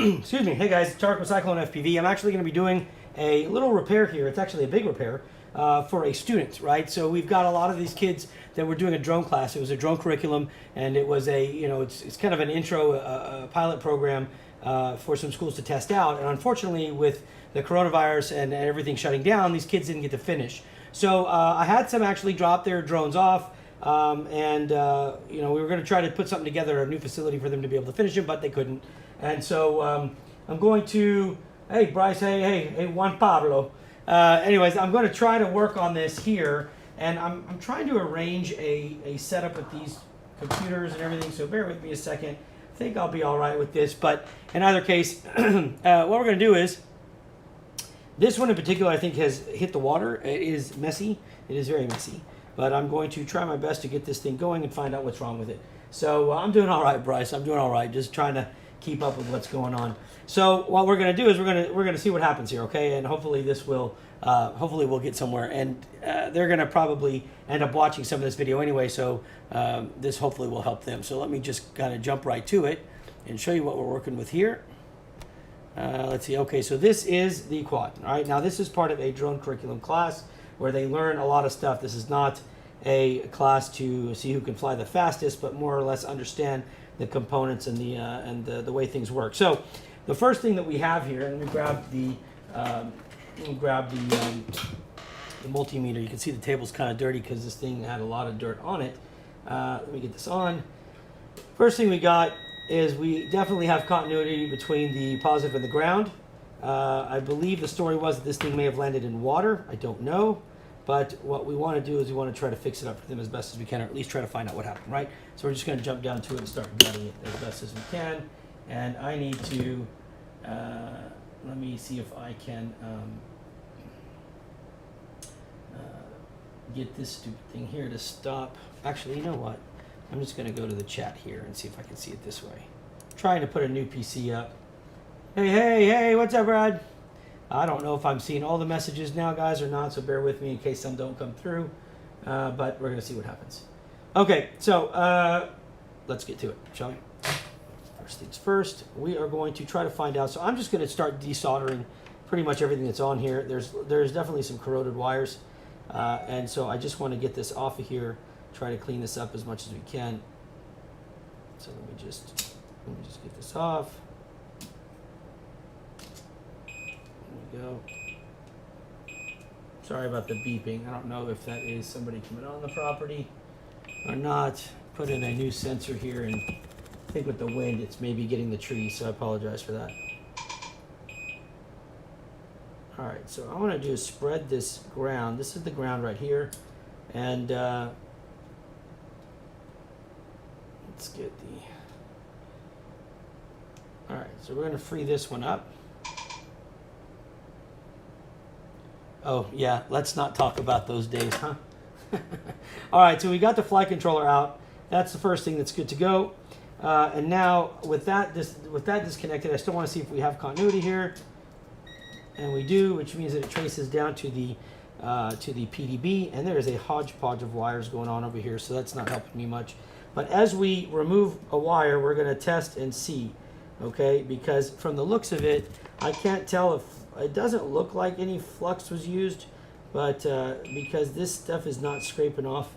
Excuse me. Hey guys, it's Tarek with Cyclone FPV. I'm actually going to be doing a little repair here. It's actually a big repair for a student, right? So we've got a lot of these kids that were doing a drone class. It was a drone curriculum, and it was a, it's kind of an intro pilot program for some schools to test out. And unfortunately, with the coronavirus and everything shutting down, these kids didn't get to finish. So I had some actually drop their drones off. We were going to try to put something together, a new facility for them to be able to finish it, but they couldn't. And so I'm going to, hey Bryce, hey Juan Pablo. Anyways, I'm going to try to work on this here, and I'm trying to arrange a setup with these computers and everything. So bear with me a second. I think I'll be all right with this. But in either case, what we're going to do is, this one in particular, I think has hit the water. It is messy. It is very messy. But I'm going to try my best to get this thing going and find out what's wrong with it. So I'm doing all right, Bryce. I'm doing all right. Just trying to keep up with what's going on. So what we're going to do is we're going to see what happens here, okay? And hopefully this will hopefully we'll get somewhere. And they're going to probably end up watching some of this video anyway. So this hopefully will help them. So let me just kind of jump right to it and show you what we're working with here. Let's see. Okay, so this is the quad. All right, now this is part of a drone curriculum class where they learn a lot of stuff. This is not a class to see who can fly the fastest, but more or less understand the components and the way things work. So the first thing that we have here, and let me grab the multimeter. You can see the table's kind of dirty because this thing had a lot of dirt on it. Let me get this on. First thing we got is we definitely have continuity between the positive and the ground. I believe the story was that this thing may have landed in water. I don't know. But what we want to do is we want to try to fix it up for them as best as we can, or at least try to find out what happened, right? So we're just going to jump down to it and start gutting it as best as we can. And I need to, let me see if I can get this stupid thing here to stop. Actually, you know what? I'm just going to go to the chat here and see if I can see it this way. I'm trying to put a new PC up. Hey, what's up, Brad? I don't know if I'm seeing all the messages now, guys, or not, so bear with me in case some don't come through. But we're going to see what happens. Okay, so let's get to it, shall we? First things first, we are going to try to find out. So I'm just going to start desoldering pretty much everything that's on here. There's definitely some corroded wires. And so I just want to get this off of here, try to clean this up as much as we can. So let me just get this off. Go. Sorry about the beeping. I don't know if that is somebody coming on the property or not. Put in a new sensor here, and I think with the wind it's maybe getting the trees, so I apologize for that. Alright, so what I want to do is spread this ground. This is the ground right here, and let's get the... Alright, so we're going to free this one up. Oh, yeah, let's not talk about those days, huh? All right, so we got the flight controller out. That's the first thing that's good to go. And now, with that disconnected, I still want to see if we have continuity here. And we do, which means that it traces down to the PDB. And there is a hodgepodge of wires going on over here, so that's not helping me much. But as we remove a wire, we're going to test and see, okay? Because from the looks of it, I can't tell if... It doesn't look like any flux was used, but because this stuff is not scraping off.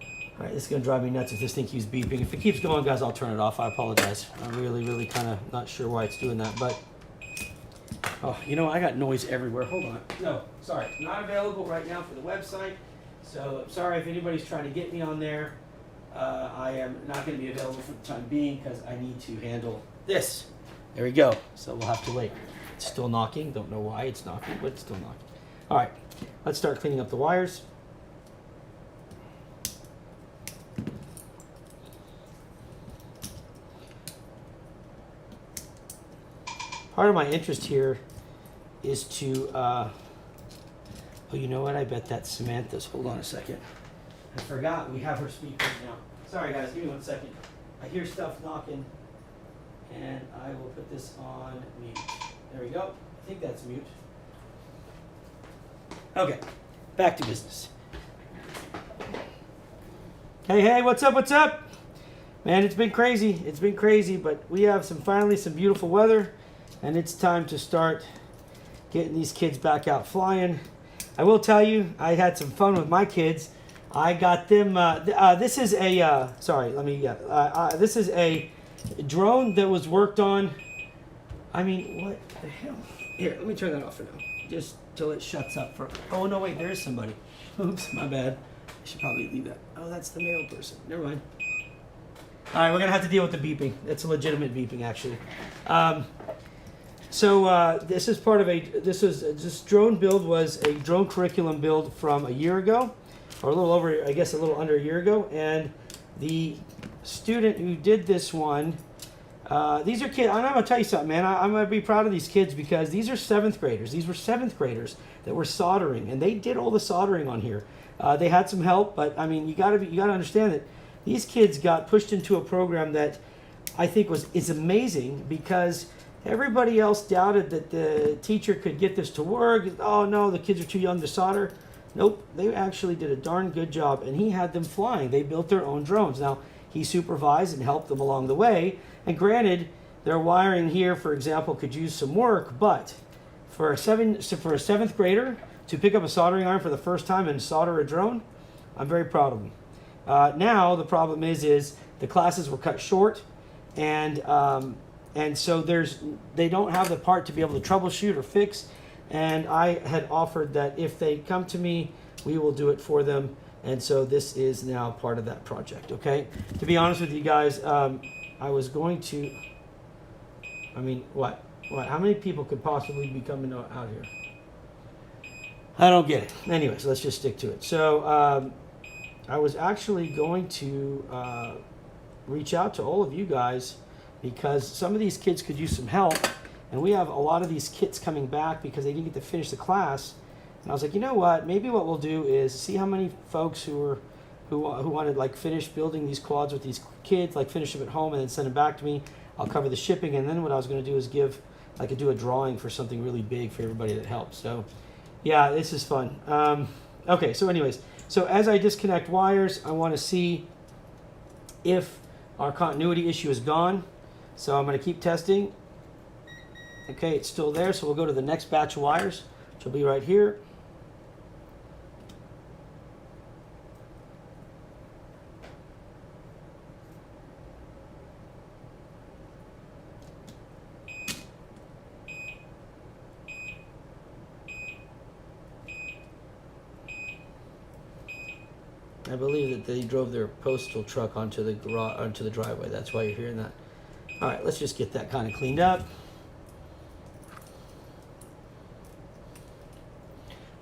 All right, this is going to drive me nuts if this thing keeps beeping. If it keeps going, guys, I'll turn it off. I apologize. I'm really kind of not sure why it's doing that, but... Oh, you know, I got noise everywhere. Hold on. No, sorry. Not available right now for the website, so I'm sorry if anybody's trying to get me on there. I am not going to be available for the time being because I need to handle this. There we go. So we'll have to wait. It's still knocking. Don't know why it's knocking, but it's still knocking. All right, let's start cleaning up the wires. Part of my interest here is to, oh, you know what? I bet that's Samantha's. Hold on a second. I forgot we have her speakers now. Sorry, guys. Give me 1 second. I hear stuff knocking, and I will put this on mute. There we go. I think that's mute. Okay, back to business. Hey, what's up? Man, it's been crazy. It's been crazy, but we have finally some beautiful weather, and it's time to start getting these kids back out flying. I will tell you, I had some fun with my kids. I got them. This is a this is a drone that was worked on. I mean, what the hell? Here, let me turn that off for now, just till it shuts up. Oh no, wait, there is somebody. Oops, my bad. I should probably leave that. Oh, that's the mail person. Never mind. All right, we're gonna have to deal with the beeping. That's a legitimate beeping, actually. This is part of this drone build was a drone curriculum build from a year ago, or a little over, I guess a little under a year ago. And the student who did this one, these are kids, I'm gonna tell you something, man. I'm gonna be proud of these kids because these are 7th graders. These were 7th graders that were soldering, and they did all the soldering on here. They had some help, but I mean, you gotta understand that these kids got pushed into a program that I think is amazing because everybody else doubted that the teacher could get this to work. Oh no, the kids are too young to solder. Nope, they actually did a darn good job, and he had them flying. They built their own drones. Now, he supervised and helped them along the way, and granted, their wiring here, for example, could use some work, but for a 7th grader to pick up a soldering iron for the first time and solder a drone, I'm very proud of them. Now, the problem is the classes were cut short, and so they don't have the part to be able to troubleshoot or fix. And I had offered that if they come to me, we will do it for them. And so this is now part of that project, okay? To be honest with you guys, I was going to, I mean, what? How many people could possibly be coming out here? I don't get it. Anyways, let's just stick to it. So I was actually going to reach out to all of you guys because some of these kids could use some help. And we have a lot of these kits coming back because they didn't get to finish the class. And I was like, you know what? Maybe what we'll do is see how many folks who wanted like finish building these quads with these kids, like finish them at home and then send them back to me. I'll cover the shipping, and then what I was going to do is do a drawing for something really big for everybody that helps. So, yeah, this is fun. Okay, so anyways, so as I disconnect wires, I want to see if our continuity issue is gone. So I'm going to keep testing. Okay, it's still there, so we'll go to the next batch of wires, which will be right here. I believe that they drove their postal truck onto the driveway. That's why you're hearing that. All right, let's just get that kind of cleaned up.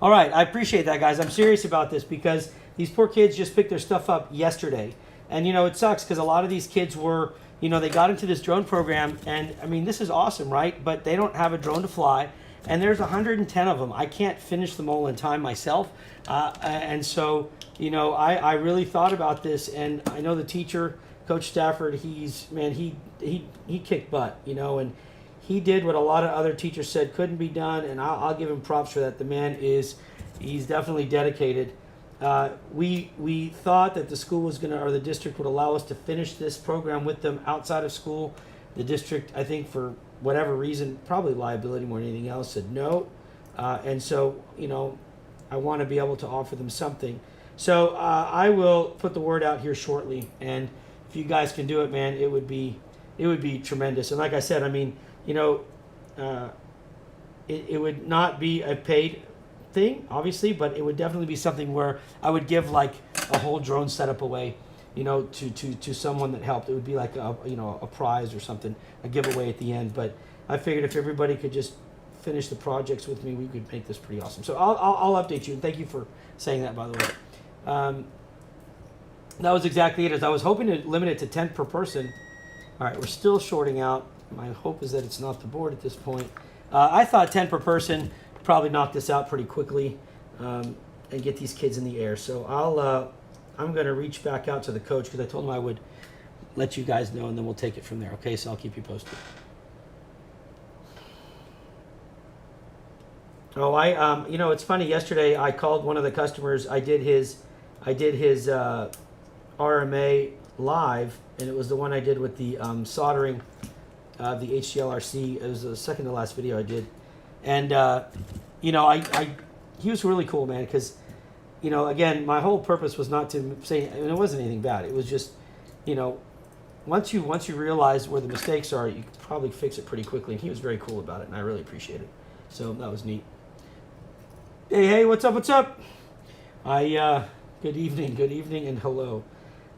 All right, I appreciate that, guys. I'm serious about this because these poor kids just picked their stuff up yesterday. And, you know, it sucks because a lot of these kids were, you know, they got into this drone program. And, I mean, this is awesome, right? But they don't have a drone to fly. And there's 110 of them. I can't finish them all in time myself. And so, you know, I really thought about this. And I know the teacher, Coach Stafford, he kicked butt, you know, and he did what a lot of other teachers said couldn't be done, and I'll give him props for that. The man he's definitely dedicated. We thought that the school was or the district would allow us to finish this program with them outside of school. The district, I think for whatever reason, probably liability more than anything else, said no. And so, you know, I want to be able to offer them something. So I will put the word out here shortly, and if you guys can do it, man, it would be tremendous. And like I said, I mean, you know, it would not be a paid thing, obviously, but it would definitely be something where I would give like a whole drone setup away, you know, to someone that helped. It would be like a prize or something, a giveaway at the end. But I figured if everybody could just finish the projects with me, we could make this pretty awesome. So I'll update you, and thank you for saying that, by the way. That was exactly it. As I was hoping to limit it to 10 per person. All right, we're still shorting out. My hope is that it's not the board at this point. I thought 10 per person probably knock this out pretty quickly and get these kids in the air. So I'm going to reach back out to the coach because I told him I would let you guys know, and then we'll take it from there. Okay, so I'll keep you posted. Oh, you know, it's funny. Yesterday I called one of the customers. I did his RMA Live, and it was the one I did with the soldering of the HDLRC. It was the second to last video I did. And, you know, he was really cool, man, because, you know, again, my whole purpose was not to say, I mean, it wasn't anything bad. It was just, you know, once you realize where the mistakes are, you can probably fix it pretty quickly. And he was very cool about it, and I really appreciate it. So that was neat. Hey, what's up, what's up? Good evening, and hello.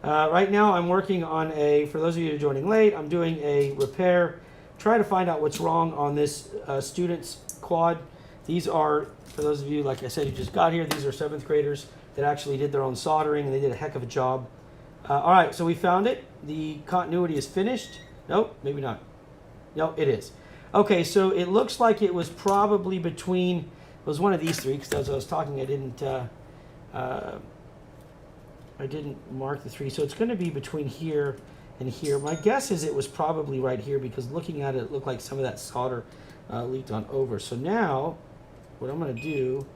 Right now I'm working on for those of you who are joining late, I'm doing a repair, try to find out what's wrong on this student's quad. These are, for those of you, like I said, who just got here, these are 7th graders that actually did their own soldering, and they did a heck of a job. All right, so we found it. The continuity is finished. Nope, maybe not. No, it is. Okay, so it looks like it was probably between, it was one of these three, because as I was talking, I didn't mark the 3, so it's going to be between here and here. My guess is it was probably right here, because looking at it, it looked like some of that solder leaked on over. So now, what I'm going to do,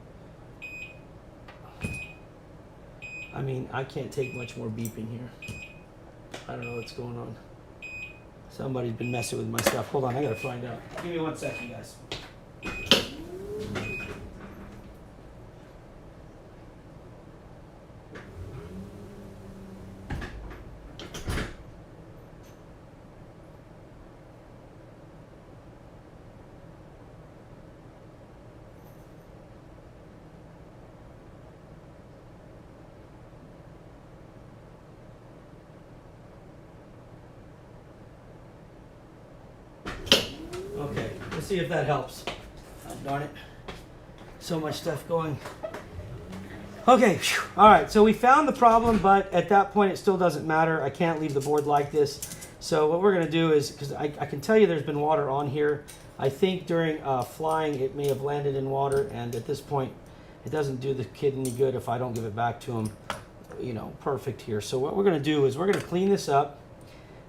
I mean, I can't take much more beeping here. I don't know what's going on. Somebody's been messing with my stuff. Hold on, I got to find out. Give me 1 second, guys. Okay, let's see if that helps. Oh, darn it. So much stuff going. Okay, all right, so we found the problem, but at that point it still doesn't matter. I can't leave the board like this. So what we're gonna do is, because I can tell you there's been water on here. I think during flying it may have landed in water, and at this point it doesn't do the kid any good if I don't give it back to him, you know, perfect here. So what we're gonna do is we're gonna clean this up,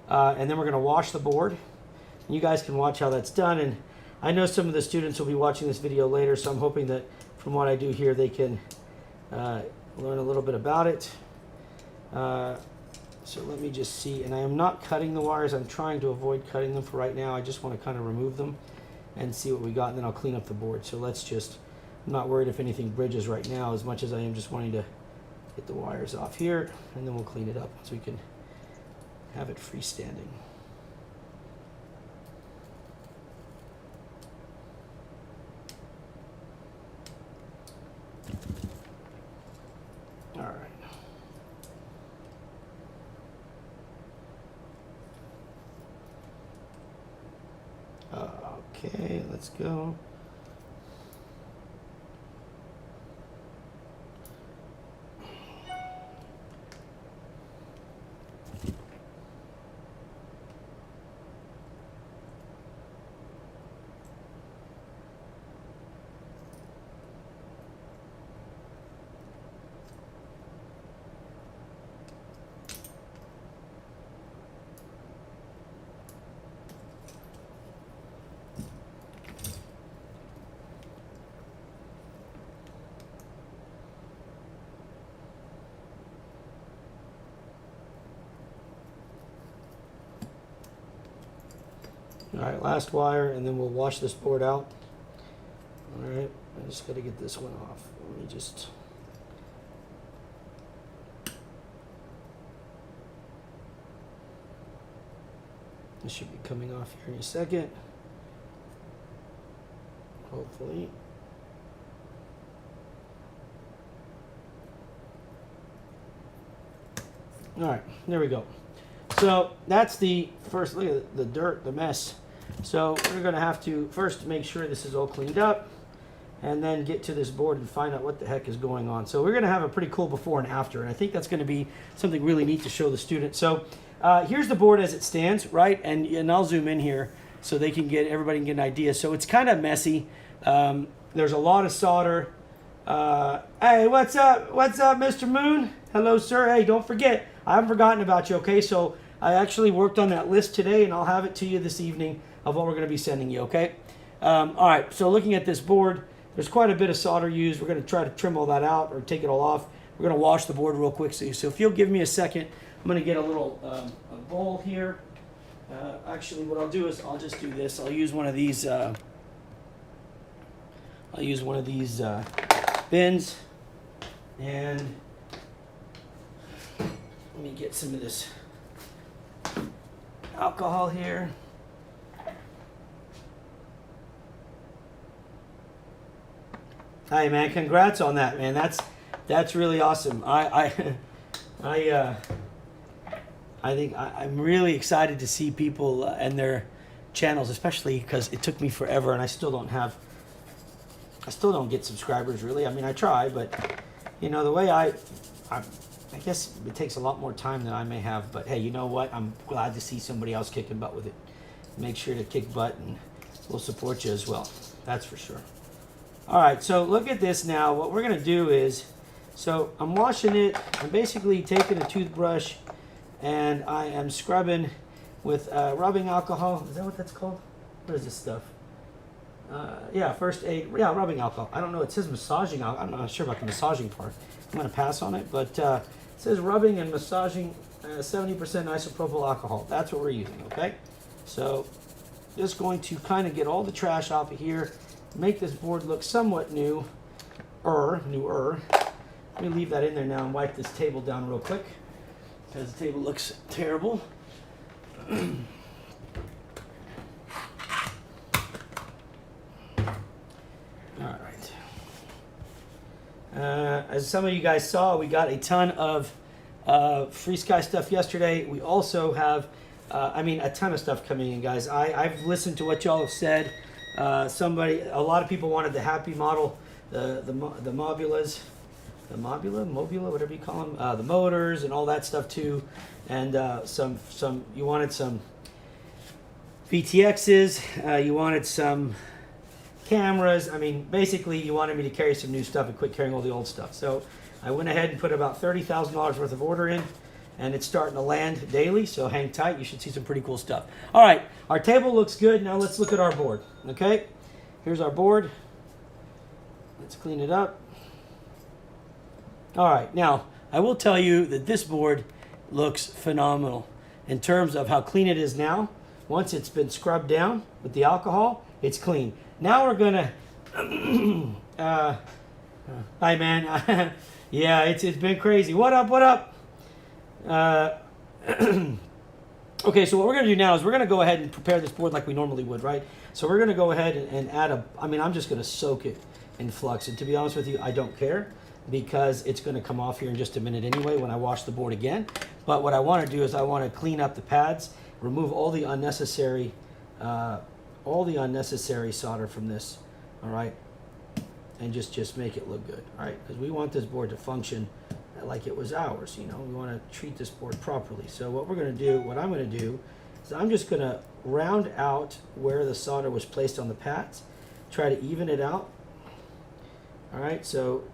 and then we're gonna wash the board. You guys can watch how that's done, and I know some of the students will be watching this video later, so I'm hoping that from what I do here they can learn a little bit about it. So let me just see, and I am not cutting the wires. I'm trying to avoid cutting them for right now. I just want to kind of remove them and see what we got, and then I'll clean up the board. So let's just, I'm not worried if anything bridges right now as much as I am just wanting to get the wires off here, and then we'll clean it up so we can have it freestanding. All right. Okay, let's go. All right, last wire, and then we'll wash this board out. All right, I just got to get this one off. Let me just... This should be coming off here in a second. Hopefully. All right, there we go. So that's the first, look at the dirt, the mess. So we're gonna have to first make sure this is all cleaned up and then get to this board and find out what the heck is going on. So we're gonna have a pretty cool before and after, and I think that's gonna be something really neat to show the student. So here's the board as it stands, right? And I'll zoom in here so they can get, everybody can get an idea. So it's kind of messy. There's a lot of solder. Hey, what's up? What's up, Mr. Moon? Hello, sir. Hey, don't forget, I haven't forgotten about you, okay? So I actually worked on that list today, and I'll have it to you this evening of what we're going to be sending you, okay? All right, so looking at this board, there's quite a bit of solder used. We're going to try to trim all that out or take it all off. We're gonna wash the board real quick. So if you'll give me a second, I'm gonna get a little a bowl here. Actually, what I'll do is I'll just do this. I'll use one of these. Bins, and let me get some of this alcohol here. Hi, man! Congrats on that, man. That's really awesome. I think I'm really excited to see people and their channels, especially because it took me forever, and I still don't get subscribers really. I mean, I try, but you know, the way I guess it takes a lot more time than I may have. But hey, you know what? I'm glad to see somebody else kicking butt with it. Make sure to kick butt, and we'll support you as well. That's for sure. All right, so look at this now. What we're gonna do is, so I'm washing it. I'm basically taking a toothbrush, and I am scrubbing with rubbing alcohol. Is that what that's called? What is this stuff? Yeah, first aid. Yeah, rubbing alcohol. I don't know. It says massaging alcohol. I'm not sure about the massaging part. I'm going to pass on it. But it says rubbing and massaging 70% isopropyl alcohol. That's what we're using, okay? So just going to kind of get all the trash off of here. Make this board look somewhat newer. Let me leave that in there now and wipe this table down real quick, because the table looks terrible. As some of you guys saw, we got a ton of Free Sky stuff yesterday. We also have, a ton of stuff coming in, guys. I've listened to what y'all have said. A lot of people wanted the Happy model, the Mobulas, Mobula, whatever you call them, the motors and all that stuff too, and you wanted some VTXs, you wanted some cameras. I mean, basically you wanted me to carry some new stuff and quit carrying all the old stuff. So I went ahead and put about $30,000 worth of order in, and it's starting to land daily, so hang tight. You should see some pretty cool stuff. All right, our table looks good. Now let's look at our board, okay? Here's our board. Let's clean it up. All right, now I will tell you that this board looks phenomenal in terms of how clean it is now. Once it's been scrubbed down with the alcohol, it's clean. Now we're gonna, hi man, yeah, it's been crazy. What up? Okay, so what we're gonna do now is we're gonna go ahead and prepare this board like we normally would, right? So we're gonna go ahead and add I'm just gonna soak it in flux. And to be honest with you, I don't care, because it's gonna come off here in just a minute anyway when I wash the board again. But what I wanna do is I wanna clean up the pads, remove all the unnecessary solder from this, all right? And just make it look good, all right? Because we want this board to function like it was ours, you know? We want to treat this board properly. So what I'm gonna do is I'm just gonna round out where the solder was placed on the pads, try to even it out, all right? So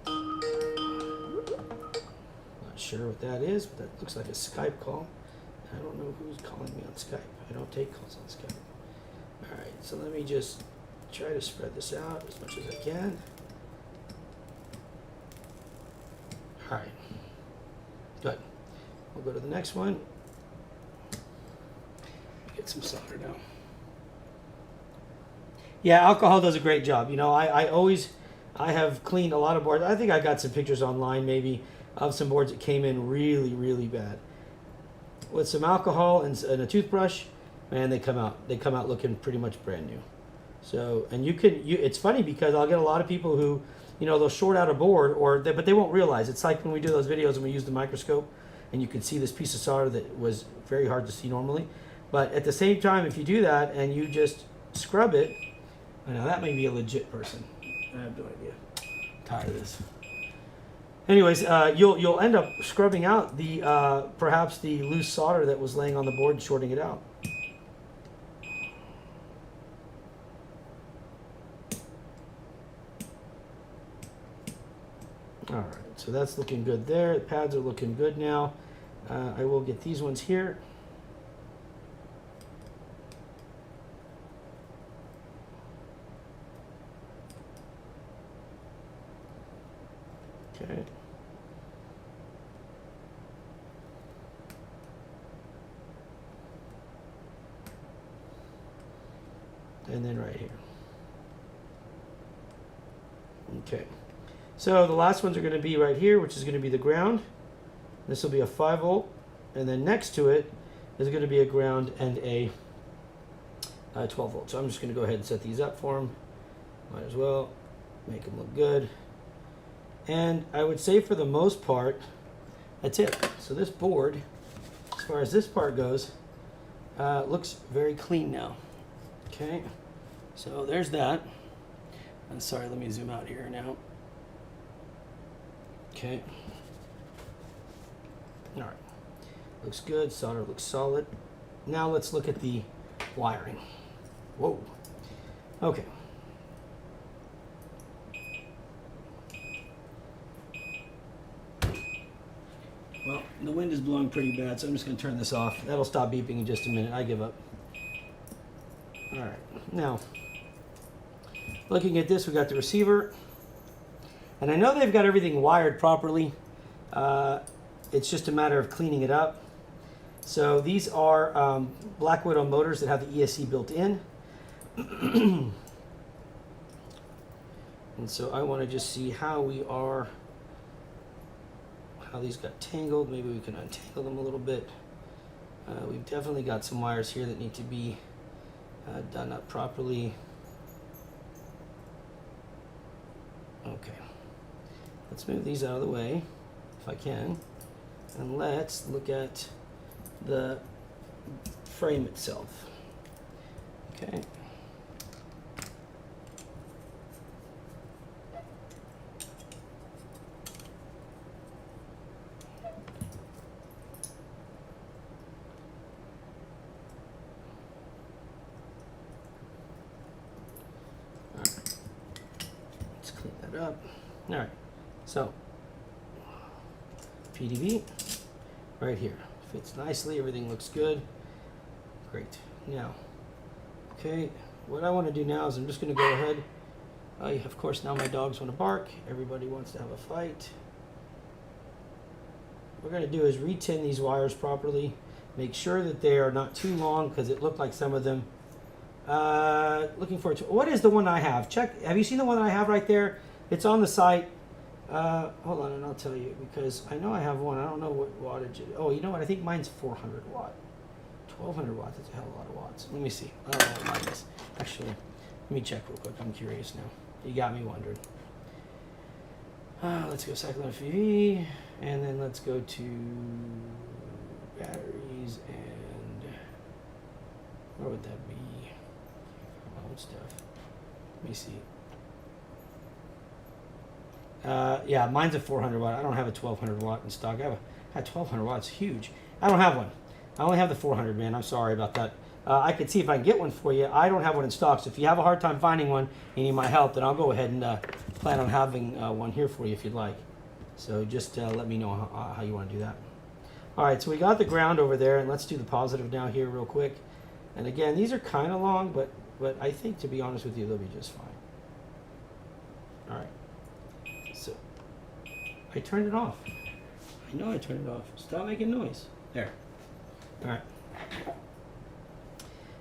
not sure what that is, but that looks like a Skype call. I don't know who's calling me on Skype. I don't take calls on Skype. All right, so let me just try to spread this out as much as I can. All right, good. We'll go to the next one. Get some solder now. Yeah, alcohol does a great job. You know, I have cleaned a lot of boards. I think I got some pictures online maybe of some boards that came in really, really bad. With some alcohol and a toothbrush, man, they come out looking pretty much brand new. So, and it's funny because I'll get a lot of people who, you know, they'll short out a board but they won't realize. It's like when we do those videos and we use the microscope and you can see this piece of solder that was very hard to see normally. But at the same time, if you do that and you just scrub it, now that may be a legit person. I have no idea. I'm tired of this. Anyways, you'll end up scrubbing out the perhaps the loose solder that was laying on the board and shorting it out. All right, so that's looking good there. The pads are looking good now. I will get these ones here. Okay. And then right here. Okay. So the last ones are going to be right here, which is going to be the ground. This will be a 5 volt. And then next to it is going to be a ground and a 12 volt. So I'm just going to go ahead and set these up for them. Might as well make them look good. And I would say for the most part, that's it. So this board, as far as this part goes, looks very clean now. Okay, so there's that. And sorry, let me zoom out here now. Okay. All right. Looks good. Solder looks solid. Now let's look at the wiring. Whoa. Okay. Well, the wind is blowing pretty bad, so I'm just going to turn this off. That'll stop beeping in just a minute. I give up. All right. Now, looking at this, we got the receiver. And I know they've got everything wired properly. It's just a matter of cleaning it up. So these are Black Widow motors that have the ESC built in. And so I want to just see how these got tangled. Maybe we can untangle them a little bit. We've definitely got some wires here that need to be done up properly. Okay. Let's move these out of the way, if I can. And let's look at the frame itself. Okay. Up. All right, so PDV right here fits nicely. Everything looks good. Great. Now, okay, what I want to do now is I'm just going to go ahead. Of course, now my dogs want to bark. Everybody wants to have a fight. What we're going to do is re-tin these wires properly. Make sure that they are not too long because it looked like some of them. Looking forward to what is the one I have? Check. Have you seen the one that I have right there? It's on the site. Hold on, and I'll tell you because I know I have one. I don't know what wattage it is. Oh, you know what? I think mine's 400 watt. 1200 watts. That's a hell of a lot of watts. Let me see. I don't know what mine is. Actually, let me check real quick. I'm curious now. You got me wondering. Let's go Cyclone FPV, and then let's go to batteries, and where would that be? My old stuff. Let me see. Yeah, mine's a 400 watt. I don't have a 1200 watt in stock. I have a 1200 watts, huge. I don't have one. I only have the 400, man. I'm sorry about that. I could see if I can get one for you. I don't have one in stock, so if you have a hard time finding one and you need my help, then I'll go ahead and plan on having one here for you if you'd like. So just let me know how you want to do that. All right, so we got the ground over there, and let's do the positive now here real quick. And again, these are kind of long, but I think, to be honest with you, they'll be just fine. All right. So I turned it off. I know I turned it off. Stop making noise. There. All right.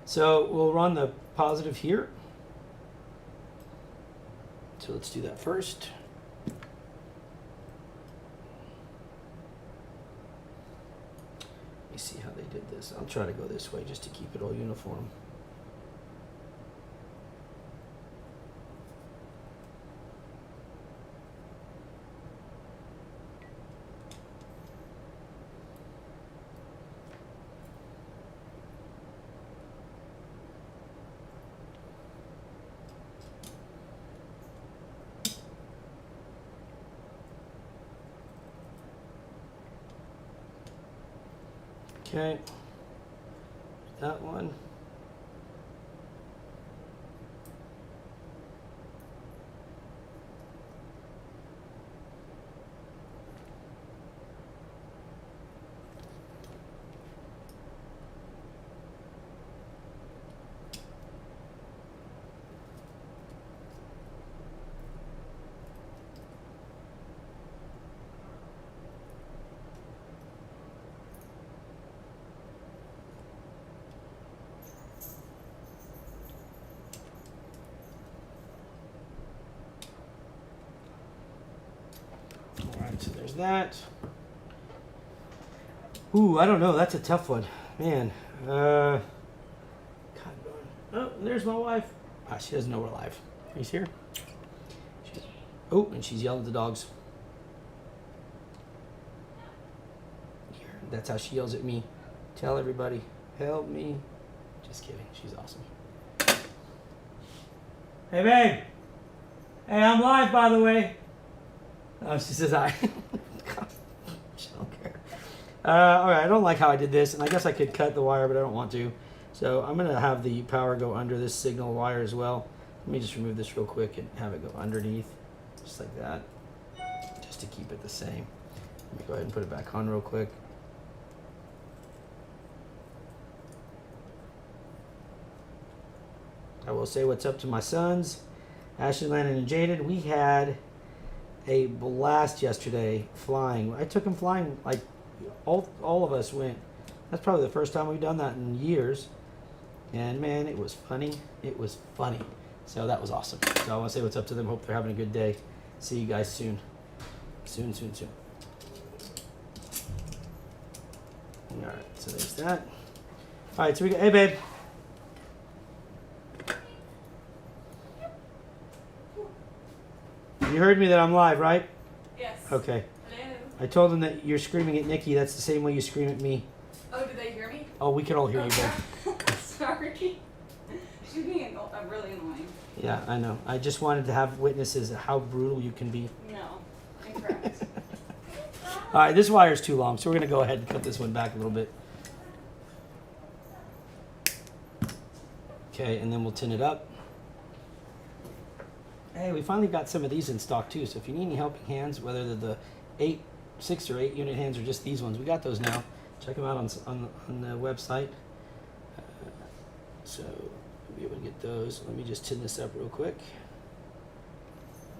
So we'll run the positive here. So let's do that first. Let me see how they did this. I'll try to go this way just to keep it all uniform. Okay, that one. that. Ooh, I don't know. That's a tough one, man. God darn. Oh, there's my wife. Ah, she doesn't know we're live. He's here. Oh, and she's yelling at the dogs. Here, that's how she yells at me. Tell everybody, help me. Just kidding. She's awesome. Hey, babe. Hey, I'm live, by the way. Oh, she says hi. She don't care. All right, I don't like how I did this, and I guess I could cut the wire, but I don't want to. So I'm going to have the power go under this signal wire as well. Let me just remove this real quick and have it go underneath, just like that, just to keep it the same. Let me go ahead and put it back on real quick. I will say what's up to my sons, Ashley, Landon, and Jaden. We had a blast yesterday flying. I took them flying, like all of us went. That's probably the first time we've done that in years. And man, it was funny. It was funny. So that was awesome. So I want to say what's up to them. Hope they're having a good day. See you guys soon. Soon. All right, so there's that. All right, so we got, hey babe. You heard me that I'm live, right? Yes. Okay. Hello. I told them that you're screaming at Nikki. That's the same way you scream at me. Oh, did they hear me? Oh, we can all hear you, babe. Sorry. She's being really annoying. Yeah, I know. I just wanted to have witnesses of how brutal you can be. No. Incorrect. All right, this wire is too long, so we're going to go ahead and cut this one back a little bit. Okay, and then we'll tin it up. Hey, we finally got some of these in stock too, so if you need any helping hands, whether they're the 6 or 8 unit hands or just these ones, we got those now. Check them out on the website. So we'll be able to get those. Let me just tin this up real quick.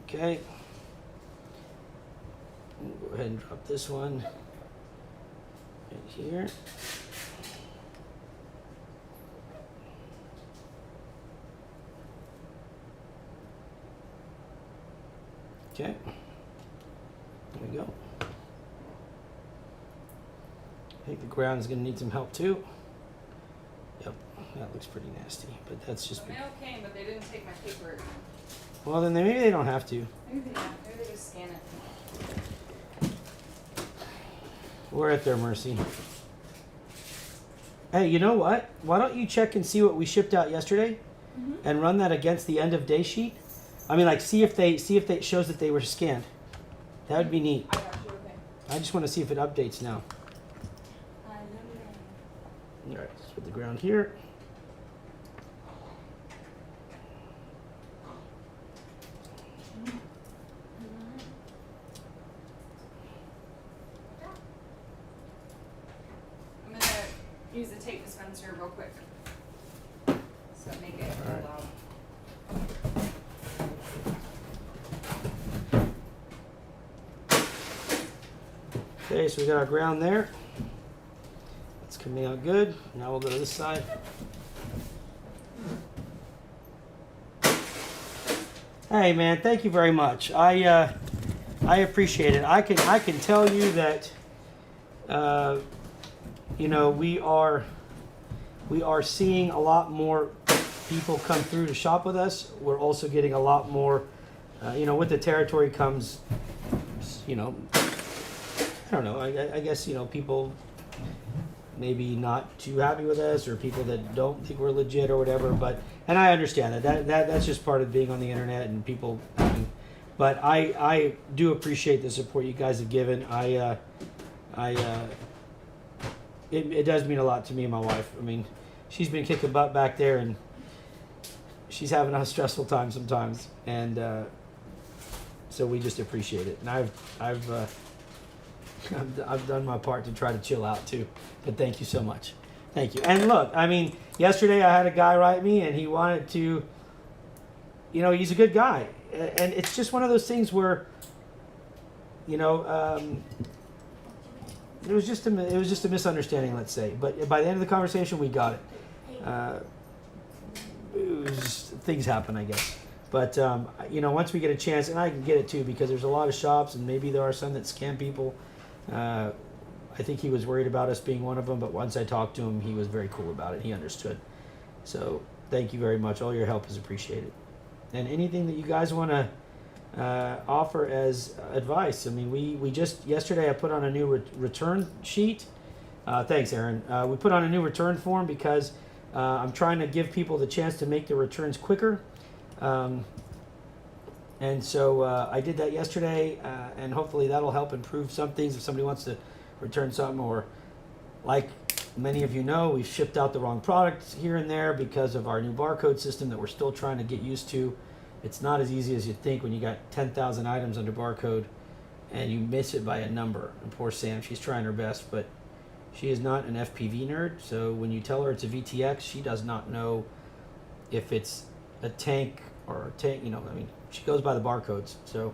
Okay. We'll go ahead and drop this one right here. Okay, there we go. I think the ground is going to need some help too. Yep, that looks pretty nasty, but that's just... The mail came, but they didn't take my paper. Well, then maybe they don't have to. Maybe they just scan it. We're at their mercy. Hey, you know what? Why don't you check and see what we shipped out yesterday, and run that against the end of day sheet? I mean, like, see if it shows that they were scanned. That would be neat. I got you, okay. I just want to see if it updates now. I know. All right, let's put the ground here. I'm going to use the tape dispenser real quick. So make it real loud. Okay, so we got our ground there. It's coming out good. Now we'll go to this side. Hey man, thank you very much. I appreciate it. I can tell you that you know, we are seeing a lot more people come through to shop with us. We're also getting a lot more you know, with the territory comes, you know, I don't know. I guess, you know, people maybe not too happy with us, or people that don't think we're legit or whatever. But and I understand that's just part of being on the internet and people. But I do appreciate the support you guys have given. It does mean a lot to me and my wife. I mean, she's been kicking butt back there, and she's having a stressful time sometimes, and so we just appreciate it. And I've done my part to try to chill out too, but thank you so much. Thank you. And look, I mean, yesterday I had a guy write me, and he wanted to, you know, he's a good guy, and it's just one of those things where, you know, it was just a misunderstanding, let's say. But by the end of the conversation, we got it. It was just, things happen, I guess. But you know, once we get a chance, and I can get it too, because there's a lot of shops, and maybe there are some that scam people. I think he was worried about us being one of them, but once I talked to him, he was very cool about it. He understood. So thank you very much. All your help is appreciated. And anything that you guys want to offer as advice. I mean, we just yesterday I put on a new return sheet. Thanks, Aaron. We put on a new return form because I'm trying to give people the chance to make their returns quicker. And so I did that yesterday, and hopefully that'll help improve some things if somebody wants to return something, or like many of you know, we've shipped out the wrong products here and there because of our new barcode system that we're still trying to get used to. It's not as easy as you'd think when you got 10,000 items under barcode and you miss it by a number. And poor Sam, she's trying her best, but she is not an FPV nerd. So when you tell her it's a VTX, she does not know if it's a tank or a tank, you know, I mean, she goes by the barcodes. So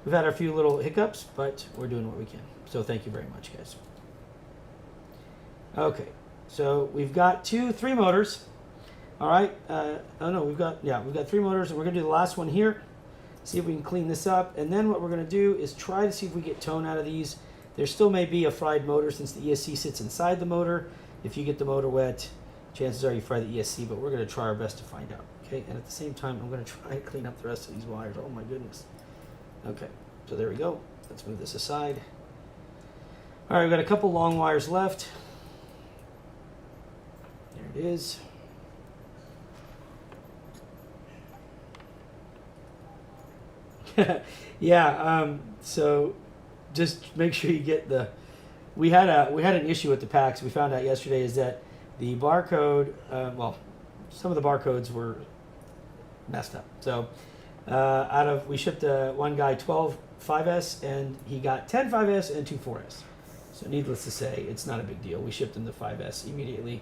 we've had a few little hiccups, but we're doing what we can. So thank you very much, guys. Okay, so we've got 3 motors. All right. We've got 3 motors, and we're gonna do the last one here. See if we can clean this up, and then what we're gonna do is try to see if we get tone out of these. There still may be a fried motor since the ESC sits inside the motor. If you get the motor wet, chances are you fry the ESC, but we're gonna try our best to find out. Okay, and at the same time, I'm gonna try to clean up the rest of these wires. Oh my goodness. Okay, so there we go. Let's move this aside. All right, we've got a couple long wires left. There it is. Yeah, so just make sure you get the, we had an issue with the packs. We found out yesterday is that the barcode, some of the barcodes were messed up. So we shipped one guy 12 5S, and he got 10 5S and 2 4S. So needless to say, it's not a big deal. We shipped him the 5S immediately,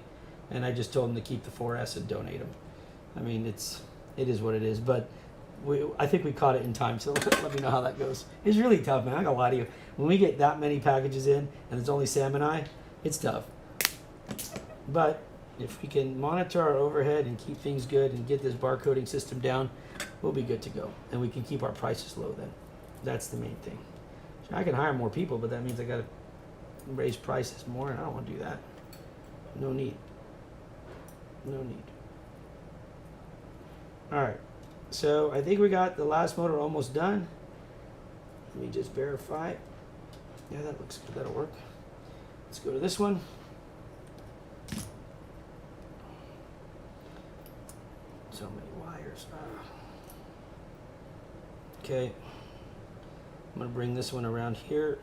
and I just told him to keep the 4S and donate them. I mean, it is what it is, but I think we caught it in time, so let me know how that goes. It's really tough, man. I'm not gonna lie to you. When we get that many packages in, and it's only Sam and I, it's tough. But if we can monitor our overhead and keep things good and get this barcoding system down, we'll be good to go. And we can keep our prices low then. That's the main thing. So I can hire more people, but that means I gotta raise prices more, and I don't want to do that. No need. No need. All right. So I think we got the last motor almost done. Let me just verify. Yeah, that looks good. That'll work. Let's go to this one. So many wires. Okay. I'm going to bring this one around here.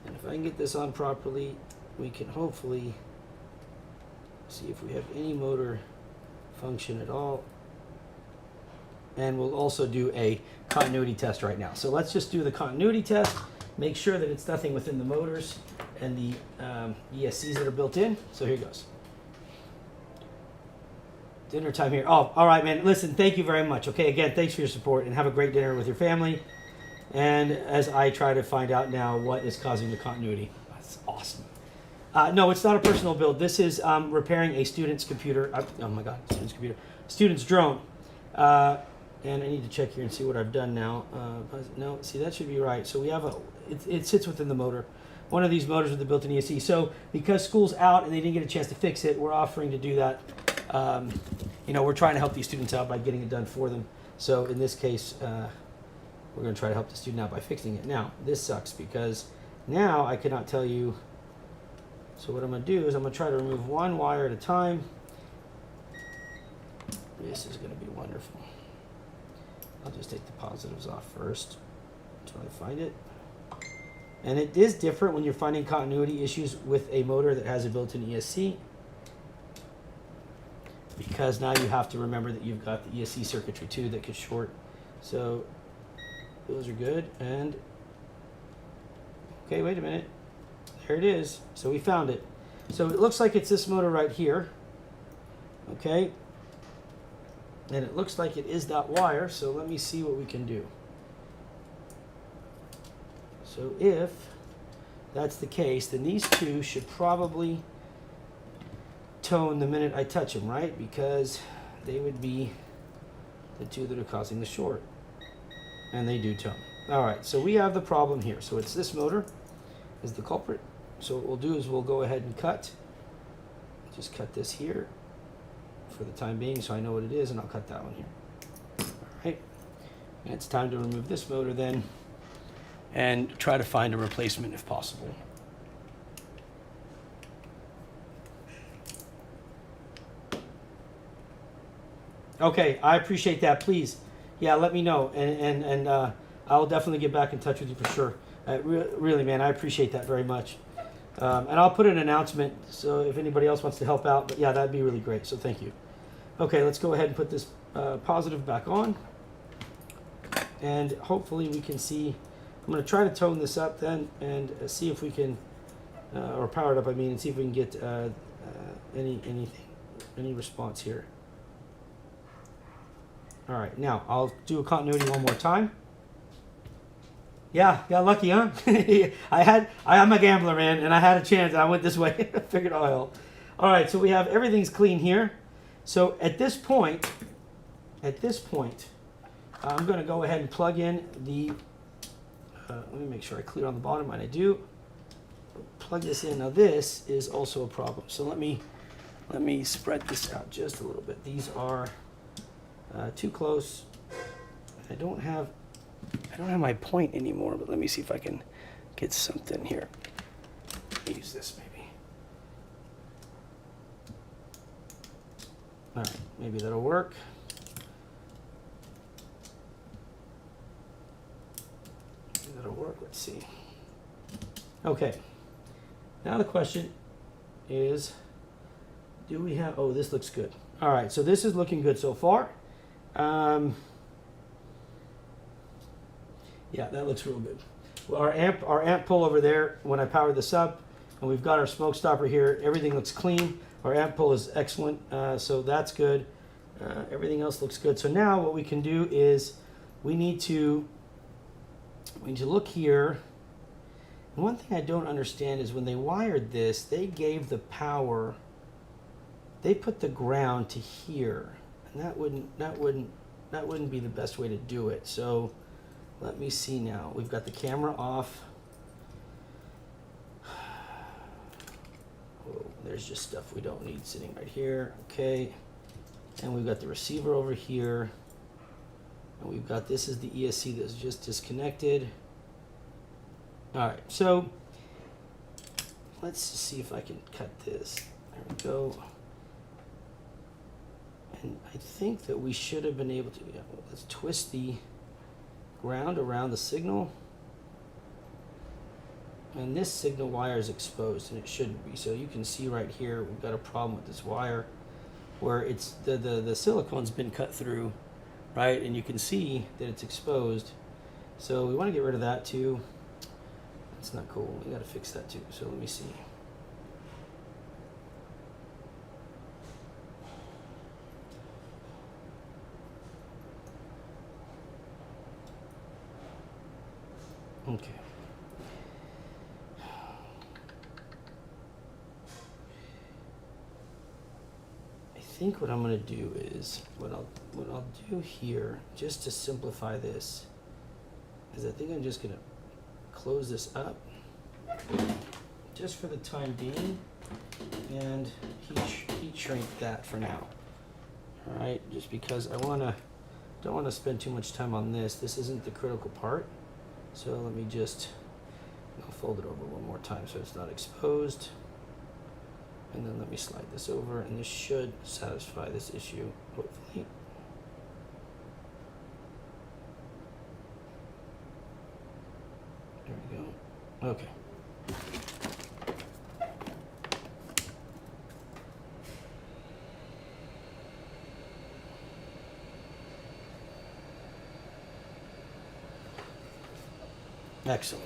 And if I can get this on properly, we can hopefully see if we have any motor function at all. And we'll also do a continuity test right now. So let's just do the continuity test, make sure that it's nothing within the motors and the ESCs that are built in. So here goes. Dinner time here. Oh, all right, man. Listen, thank you very much. Okay, again, thanks for your support, and have a great dinner with your family. And as I try to find out now what is causing the continuity. That's awesome. No, it's not a personal build. This is repairing a student's computer. Oh my God, student's drone. And I need to check here and see what I've done now. No, see, that should be right. So we have it sits within the motor. One of these motors with the built-in ESC. So because school's out and they didn't get a chance to fix it, we're offering to do that. We're trying to help these students out by getting it done for them. So in this case, we're going to try to help the student out by fixing it. Now, this sucks because now I cannot tell you. So what I'm going to do is I'm going to try to remove one wire at a time. This is going to be wonderful. I'll just take the positives off first until I find it. And it is different when you're finding continuity issues with a motor that has a built-in ESC, because now you have to remember that you've got the ESC circuitry too that could short. So those are good. And okay, wait a minute. There it is. So we found it. So it looks like it's this motor right here. Okay. And it looks like it is that wire, so let me see what we can do. So if that's the case, then these two should probably tone the minute I touch them, right? Because they would be the two that are causing the short. And they do tone. All right, so we have the problem here. So it's this motor is the culprit. So what we'll do is we'll go ahead and cut. Just cut this here for the time being so I know what it is, and I'll cut that one here. All right, and it's time to remove this motor then and try to find a replacement if possible. Okay, I appreciate that. Please, yeah, let me know, and I'll definitely get back in touch with you for sure. Really, man, I appreciate that very much. And I'll put an announcement so if anybody else wants to help out. But yeah, that'd be really great. So thank you. Okay, let's go ahead and put this positive back on, and hopefully we can see. I'm going to try to tone this up then and see if we can, or power it up. I mean, and see if we can get any response here. All right, now I'll do a continuity one more time. Yeah, got lucky, huh? I'm a gambler, man, and I had a chance, and I went this way. I figured I'll help. All right, so we have everything's clean here. So at this point, I'm going to go ahead and plug in the. Let me make sure I clear on the bottom, and I do. Plug this in. Now this is also a problem. So let me spread this out just a little bit. These are too close. I don't have my point anymore, but let me see if I can get something here. Use this maybe. All right, maybe that'll work. Maybe that'll work. Let's see. Okay. Now the question is, do we have? Oh, this looks good. All right, so this is looking good so far. Yeah, that looks real good. Well, our amp pull over there, when I powered this up, and we've got our smoke stopper here, everything looks clean. Our amp pull is excellent, so that's good. Everything else looks good. So now what we can do is we need to look here. And one thing I don't understand is when they wired this, they gave the power, they put the ground to here, and that wouldn't be the best way to do it. So let me see now. We've got the camera off. Oh, there's just stuff we don't need sitting right here. Okay. And we've got the receiver over here. And we've got, this is the ESC that's just disconnected. All right, so let's see if I can cut this. There we go. And I think that we should have been able to, yeah, let's twist the ground around the signal, and this signal wire is exposed, and it shouldn't be. So you can see right here we've got a problem with this wire where it's the silicone's been cut through, right? And you can see that it's exposed. So we want to get rid of that too. That's not cool. We got to fix that too. So let me see. Okay. I think what I'm going to do is what I'll do here, just to simplify this, is I think I'm just going to close this up just for the time being and heat shrink that for now. All right, just because I don't want to spend too much time on this. This isn't the critical part. So let me just, I'll fold it over one more time so it's not exposed. And then let me slide this over, and this should satisfy this issue, hopefully. There we go. Okay. Excellent.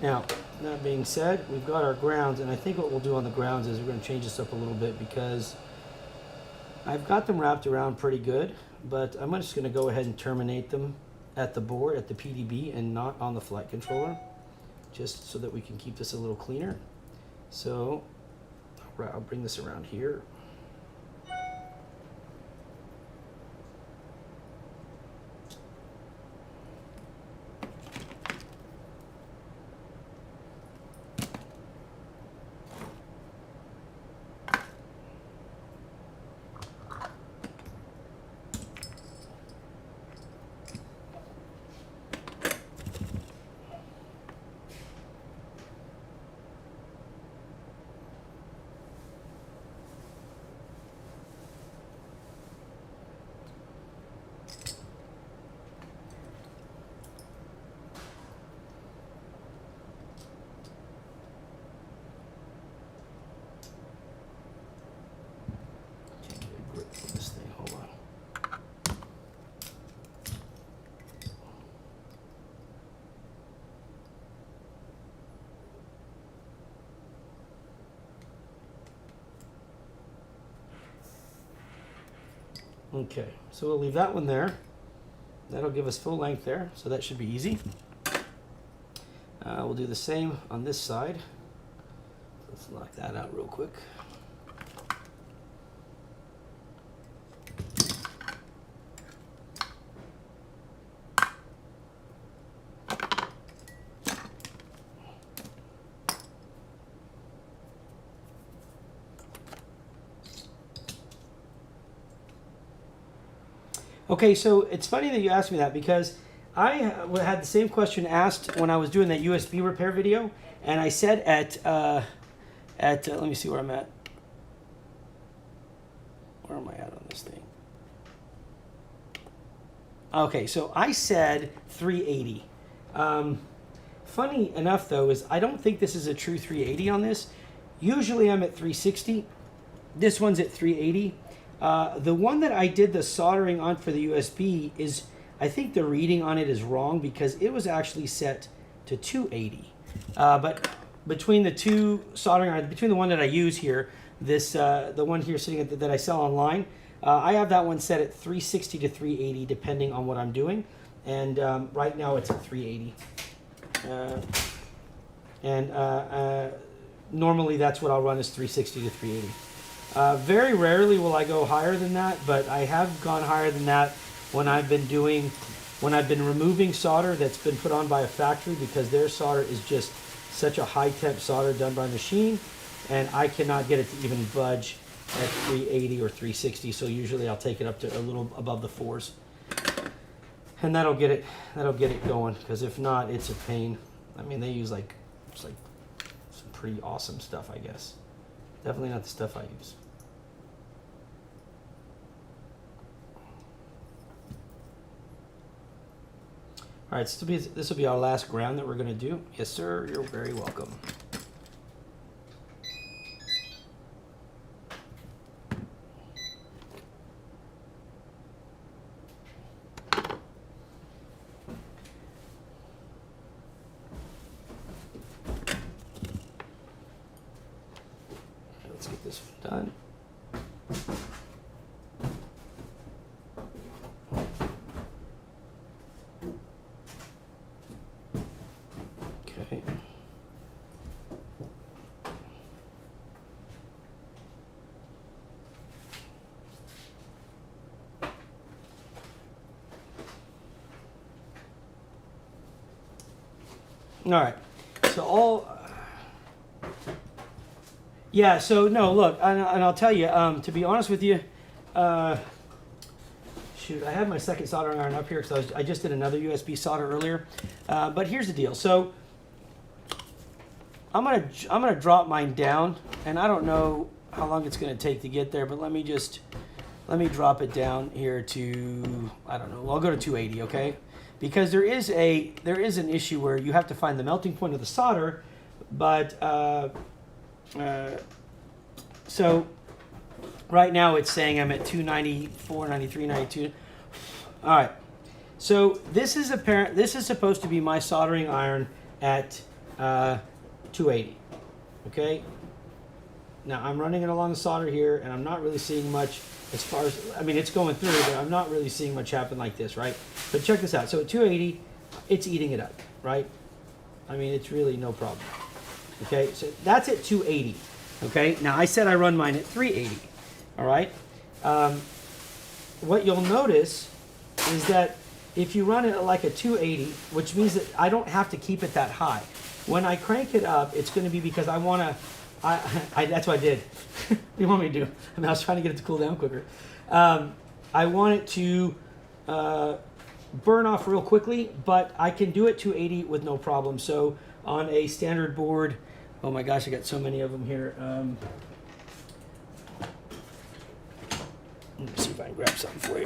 Now, that being said, we've got our grounds, and I think what we'll do on the grounds is we're going to change this up a little bit because I've got them wrapped around pretty good, but I'm just going to go ahead and terminate them at the board, at the PDB, and not on the flight controller, just so that we can keep this a little cleaner. So I'll bring this around here. Okay, so we'll leave that one there. That'll give us full length there, so that should be easy. We'll do the same on this side. Let's knock that out real quick. Okay, so it's funny that you asked me that because I had the same question asked when I was doing that USB repair video, and I said let me see where I'm at. Where am I at on this thing? Okay, so I said 380. Funny enough, though, is I don't think this is a true 380 on this. Usually I'm at 360. This one's at 380. The one that I did the soldering on for the USB is, I think the reading on it is wrong because it was actually set to 280. But between the two soldering irons, between the one that I use here, the one here sitting that I sell online, I have that one set at 360 to 380 depending on what I'm doing. And right now it's at 380. Normally that's what I'll run is 360 to 380. Very rarely will I go higher than that, but I have gone higher than that when I've been removing solder that's been put on by a factory because their solder is just such a high temp solder done by machine, and I cannot get it to even budge at 380 or 360. So usually I'll take it up to a little above the 4s, and that'll get it going. Because if not, it's a pain. I mean, they use like some pretty awesome stuff, I guess. Definitely not the stuff I use. All right, so this will be our last ground that we're going to do. Yes, sir. You're very welcome. Let's get this one done. Okay. All right. So yeah, so no, look, and I'll tell you, to be honest with you, shoot, I had my second soldering iron up here because I just did another USB solder earlier. But here's the deal. So I'm gonna drop mine down, and I don't know how long it's gonna take to get there, but let me drop it down here to, I don't know, I'll go to 280, okay? Because there is an issue where you have to find the melting point of the solder, but so right now it's saying I'm at 294, 93, 92. All right. So this is supposed to be my soldering iron at 280. Okay. Now I'm running it along the solder here, and I'm not really seeing much as far as, I mean, it's going through, but I'm not really seeing much happen like this, right? But check this out. So at 280, it's eating it up, right? I mean, it's really no problem. Okay, so that's at 280. Okay, now I said I run mine at 380. All right. What you'll notice is that if you run it at like a 280, which means that I don't have to keep it that high. When I crank it up, it's going to be because I want to. That's what I did. What do you want me to do? I mean, I was trying to get it to cool down quicker. I want it to burn off real quickly, but I can do it 280 with no problem. So on a standard board, oh my gosh, I got so many of them here. Let me see if I can grab something for you.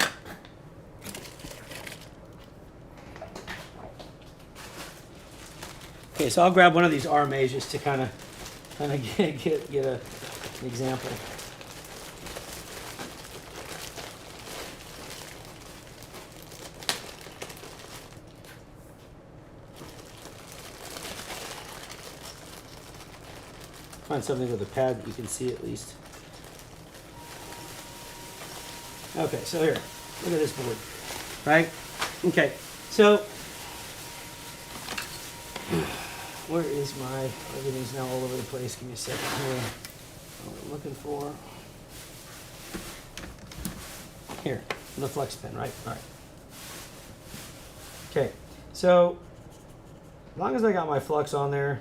Okay, so I'll grab one of these RMAs just to kind of get an example. Find something with a pad that you can see at least. Okay, so here, look at this board, right? Okay, so where is my, everything's now all over the place. Give me a second here. What I'm looking for. Here, the flex pin, right? All right. Okay, so as long as I got my flux on there,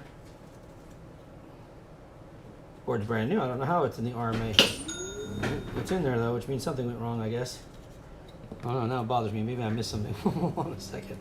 board's brand new. I don't know how it's in the RMA. It's in there though, which means something went wrong, I guess. Oh no, now it bothers me. Maybe I missed something. Hold on a second.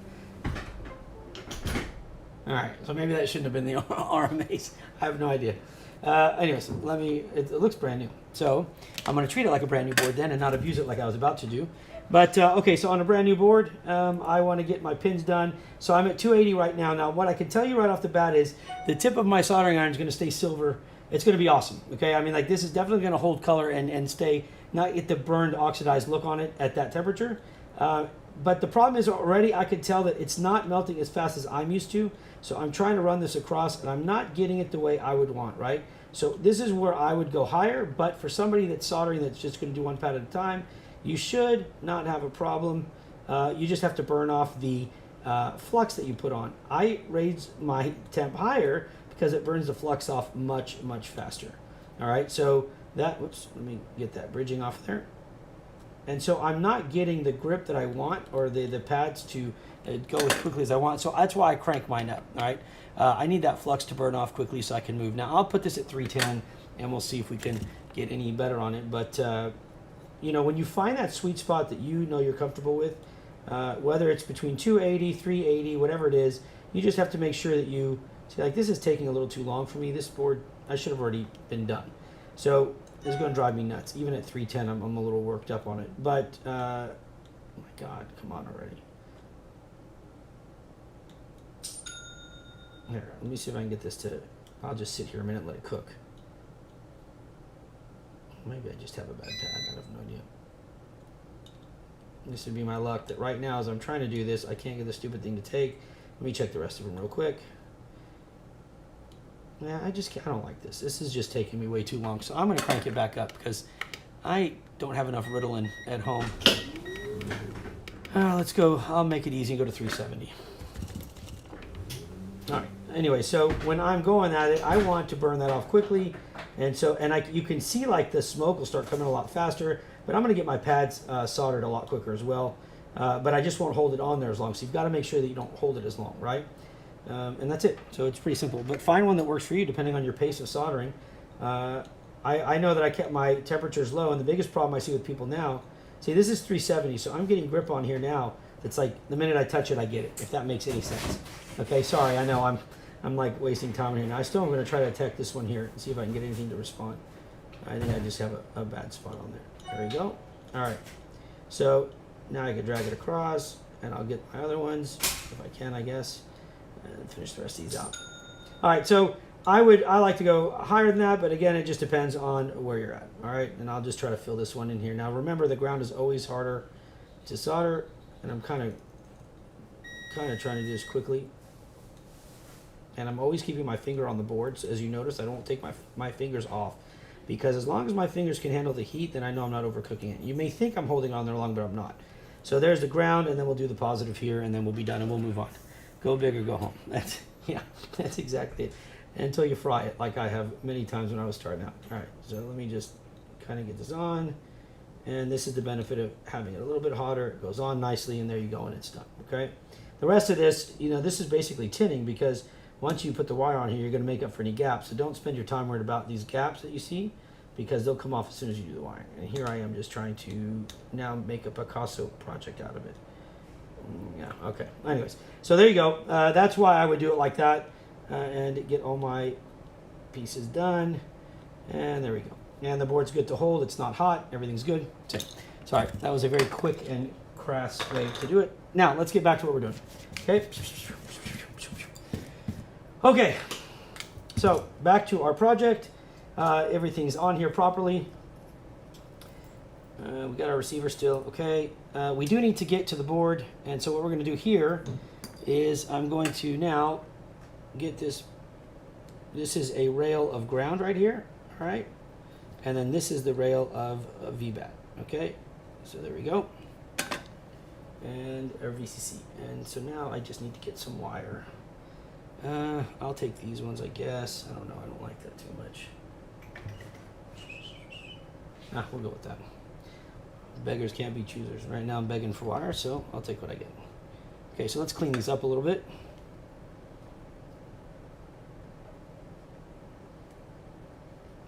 All right, so maybe that shouldn't have been the RMAs. I have no idea. Anyways, it looks brand new. So I'm gonna treat it like a brand new board then and not abuse it like I was about to do. But okay, so on a brand new board, I wanna get my pins done. So I'm at 280 right now. Now what I can tell you right off the bat is the tip of my soldering iron is gonna stay silver. It's gonna be awesome, okay? I mean, like this is definitely gonna hold color and stay, not get the burned, oxidized look on it at that temperature. But the problem is already I can tell that it's not melting as fast as I'm used to. So I'm trying to run this across and I'm not getting it the way I would want, right? So this is where I would go higher, but for somebody that's soldering that's just gonna do one pad at a time, you should not have a problem. You just have to burn off the flux that you put on. I raise my temp higher because it burns the flux off much, much faster. All right, so that, whoops, let me get that bridging off there. And so I'm not getting the grip that I want or the pads to go as quickly as I want. So that's why I crank mine up, all right? I need that flux to burn off quickly so I can move. Now I'll put this at 310 and we'll see if we can get any better on it. But you know, when you find that sweet spot that you know you're comfortable with, whether it's between 280, 380, whatever it is, you just have to make sure that you, see, like this is taking a little too long for me. This board, I should have already been done. So it's going to drive me nuts. Even at 310, I'm a little worked up on it. But, oh my God, come on already. Here, let me see if I can get this to, I'll just sit here a minute and let it cook. Maybe I just have a bad pad, I have no idea. This would be my luck that right now as I'm trying to do this, I can't get the stupid thing to take. Let me check the rest of them real quick. Yeah, I don't like this. This is just taking me way too long. So I'm going to crank it back up because I don't have enough Ritalin at home. Let's go. I'll make it easy and go to 370. All right. Anyway, so when I'm going at it, I want to burn that off quickly. And so, you can see like the smoke will start coming a lot faster, but I'm going to get my pads soldered a lot quicker as well. But I just won't hold it on there as long. So you've got to make sure that you don't hold it as long, right? And that's it. So it's pretty simple. But find one that works for you depending on your pace of soldering. I know that I kept my temperatures low, and the biggest problem I see with people now, see this is 370, so I'm getting grip on here now. It's like the minute I touch it, I get it, if that makes any sense. Okay, sorry, I know I'm like wasting time here now. I still am going to try to attack this one here and see if I can get anything to respond. I think I just have a bad spot on there. There we go. All right. So now I can drag it across, and I'll get my other ones, if I can, I guess. And finish the rest of these out. All right, so I like to go higher than that, but again, it just depends on where you're at. All right, and I'll just try to fill this one in here. Now remember, the ground is always harder to solder, and I'm kind of trying to do this quickly. And I'm always keeping my finger on the board. So as you notice, I don't take my fingers off, because as long as my fingers can handle the heat, then I know I'm not overcooking it. You may think I'm holding on there long, but I'm not. So there's the ground, and then we'll do the positive here, and then we'll be done, and we'll move on. Go big or go home. That's exactly it. Until you fry it, like I have many times when I was starting out. All right, so let me just kind of get this on. And this is the benefit of having it a little bit hotter. It goes on nicely, and there you go, and it's done, okay? The rest of this, you know, this is basically tinning, because once you put the wire on here, you're going to make up for any gaps. So don't spend your time worried about these gaps that you see, because they'll come off as soon as you do the wiring. And here I am just trying to now make a Picasso project out of it. Yeah, okay. Anyways, so there you go. That's why I would do it like that, and get all my pieces done. And there we go. And the board's good to hold. It's not hot. Everything's good. Sorry, that was a very quick and crass way to do it. Now, let's get back to what we're doing. Okay. Okay. So, back to our project. Everything's on here properly. We got our receiver still, okay. We do need to get to the board, and so what we're going to do here is I'm going to now get this. This is a rail of ground right here, all right, and then this is the rail of VBAT, okay. So there we go. And our VCC. And so now I just need to get some wire. I'll take these ones, I guess. I don't know, I don't like that too much. We'll go with that. Beggars can't be choosers. Right now I'm begging for wire, so I'll take what I get. Okay, so let's clean these up a little bit.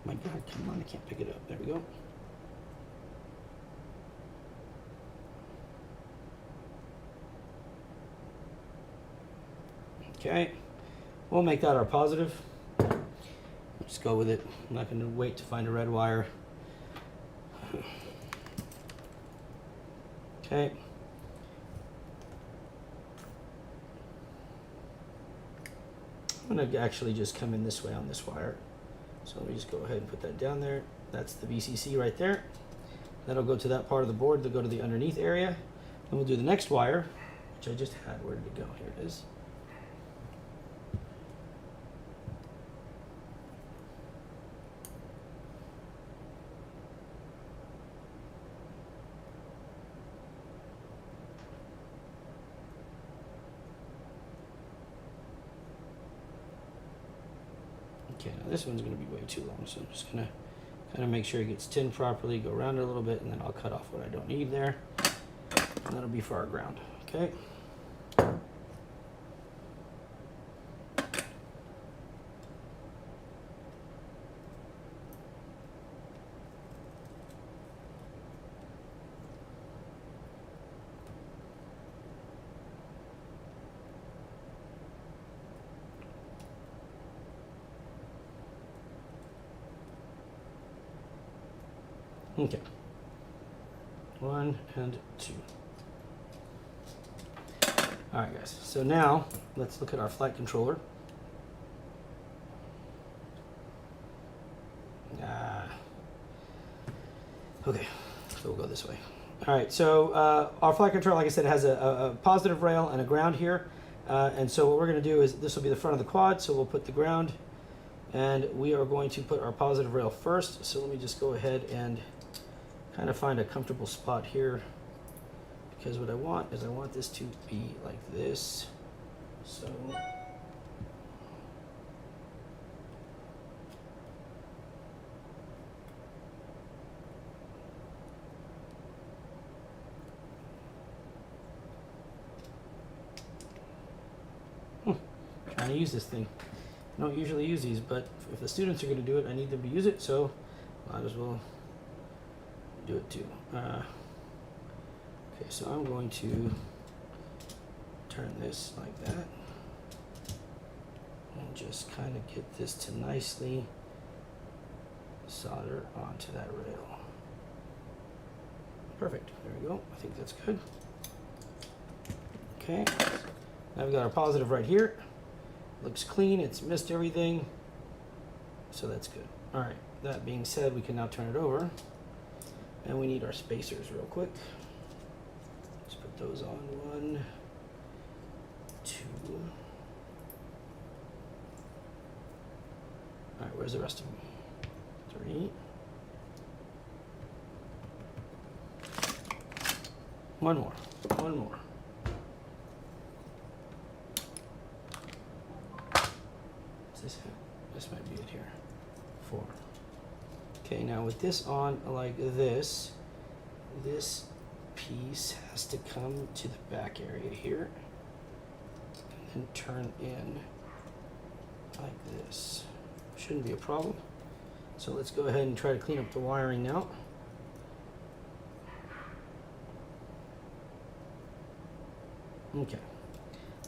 My God, come on, I can't pick it up. There we go. Okay, we'll make that our positive. Just go with it. I'm not going to wait to find a red wire. Okay. I'm going to actually just come in this way on this wire. So let me just go ahead and put that down there. That's the VCC right there. That'll go to that part of the board. They'll go to the underneath area. Then we'll do the next wire, which I just had. Where did it go? Here it is. Okay, now this one's going to be way too long, so I'm just going to kind of make sure it gets tinned properly, go around it a little bit, and then I'll cut off what I don't need there. And that'll be for our ground, okay? Okay. 1 and 2. All right, guys. So now let's look at our flight controller. Okay, so we'll go this way. All right, so our flight controller, like I said, has a positive rail and a ground here. And so what we're going to do is this will be the front of the quad, so we'll put the ground, and we are going to put our positive rail first. So let me just go ahead and kind of find a comfortable spot here, because what I want is I want this to be like this. So trying to use this thing. I don't usually use these, but if the students are going to do it, I need them to use it, so might as well do it too. Okay, so I'm going to turn this like that and just kind of get this to nicely solder onto that rail. Perfect, there we go. I think that's good. Okay, now we've got our positive right here. Looks clean, it's missed everything, so that's good. All right, that being said, we can now turn it over. And we need our spacers real quick. Let's put those on. 1, 2. All right, where's the rest of them? 3. One more. One more. This might be it here. 4. Okay, now with this on like this, this piece has to come to the back area here and then turn in like this. Shouldn't be a problem. So let's go ahead and try to clean up the wiring now. Okay,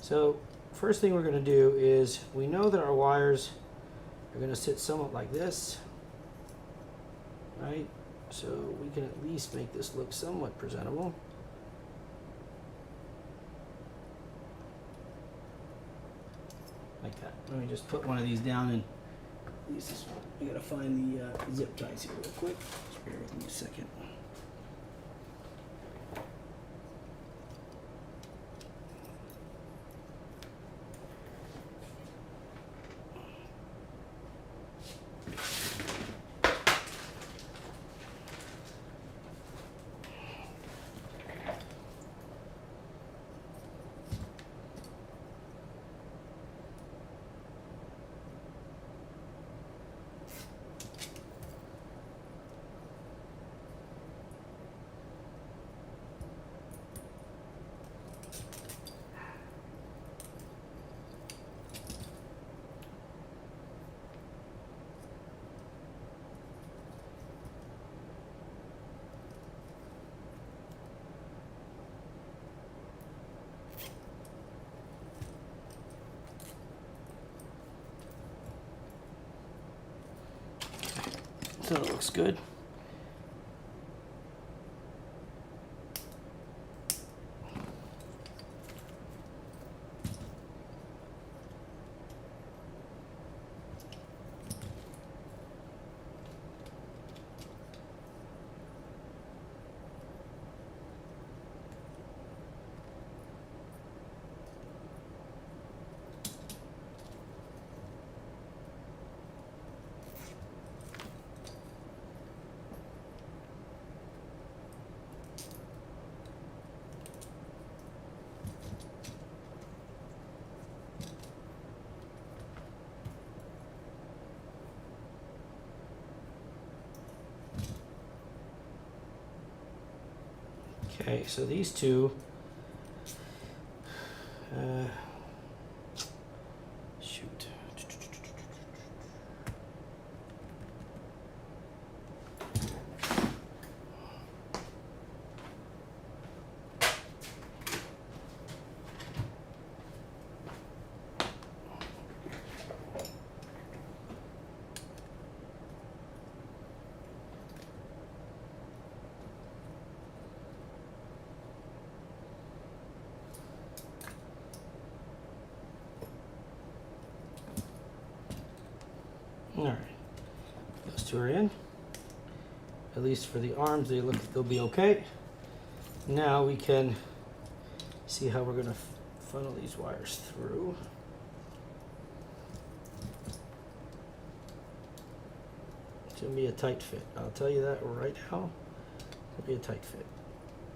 so first thing we're going to do is we know that our wires are going to sit somewhat like this. Right, so we can at least make this look somewhat presentable. Like that. Let me just put one of these down and use this one. I gotta find the zip ties here real quick. Just bear with me a second. So it looks good. Okay, so these two, shoot. All right, those two are in. At least for the arms, they look like they'll be okay. Now we can see how we're gonna funnel these wires through. It's gonna be a tight fit. I'll tell you that right now. It'll be a tight fit,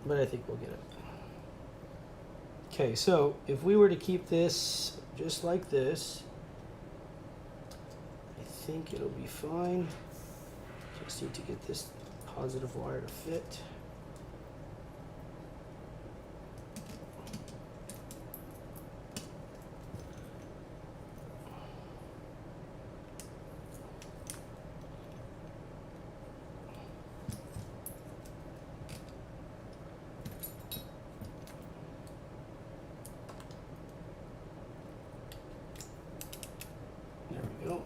but I think we'll get it. Okay, so if we were to keep this just like this, I think it'll be fine. Just need to get this positive wire to fit. There we go.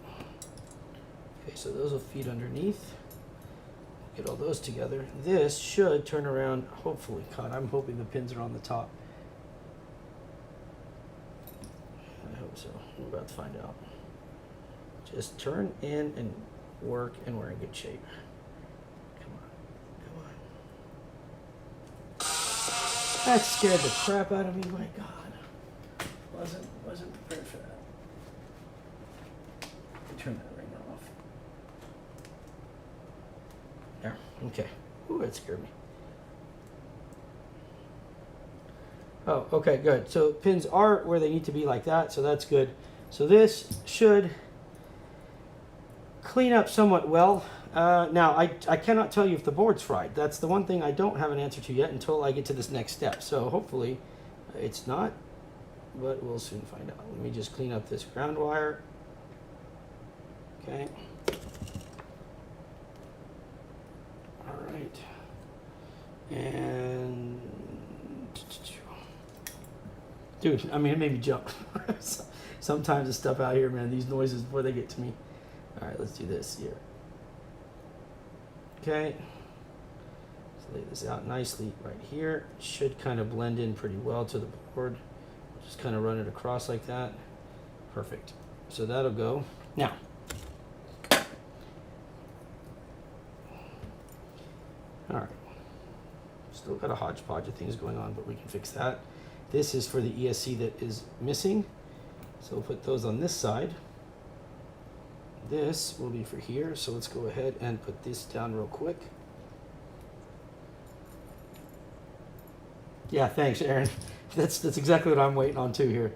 Okay, so those will feed underneath. Get all those together. This should turn around, hopefully. God, I'm hoping the pins are on the top. I hope so. We're about to find out. Just turn in and work, and we're in good shape. Come on. Come on. That scared the crap out of me. My God. Wasn't prepared for that. Turn that ringer off. There. Okay. Ooh, that scared me. Oh, okay, good. So pins are where they need to be like that, so that's good. So this should clean up somewhat well. Now, I cannot tell you if the board's fried. That's the one thing I don't have an answer to yet until I get to this next step. So hopefully it's not, but we'll soon find out. Let me just clean up this ground wire. Okay. All right. And dude, I mean, it made me jump. Sometimes the stuff out here, man, these noises before they get to me. All right, let's do this here. Okay. Let's lay this out nicely right here. Should kind of blend in pretty well to the board. Just kind of run it across like that. Perfect. So that'll go. Now, all right. Still got a hodgepodge of things going on, but we can fix that. This is for the ESC that is missing. So we'll put those on this side. This will be for here. So let's go ahead and put this down real quick. Yeah, thanks, Aaron. That's exactly what I'm waiting on too here.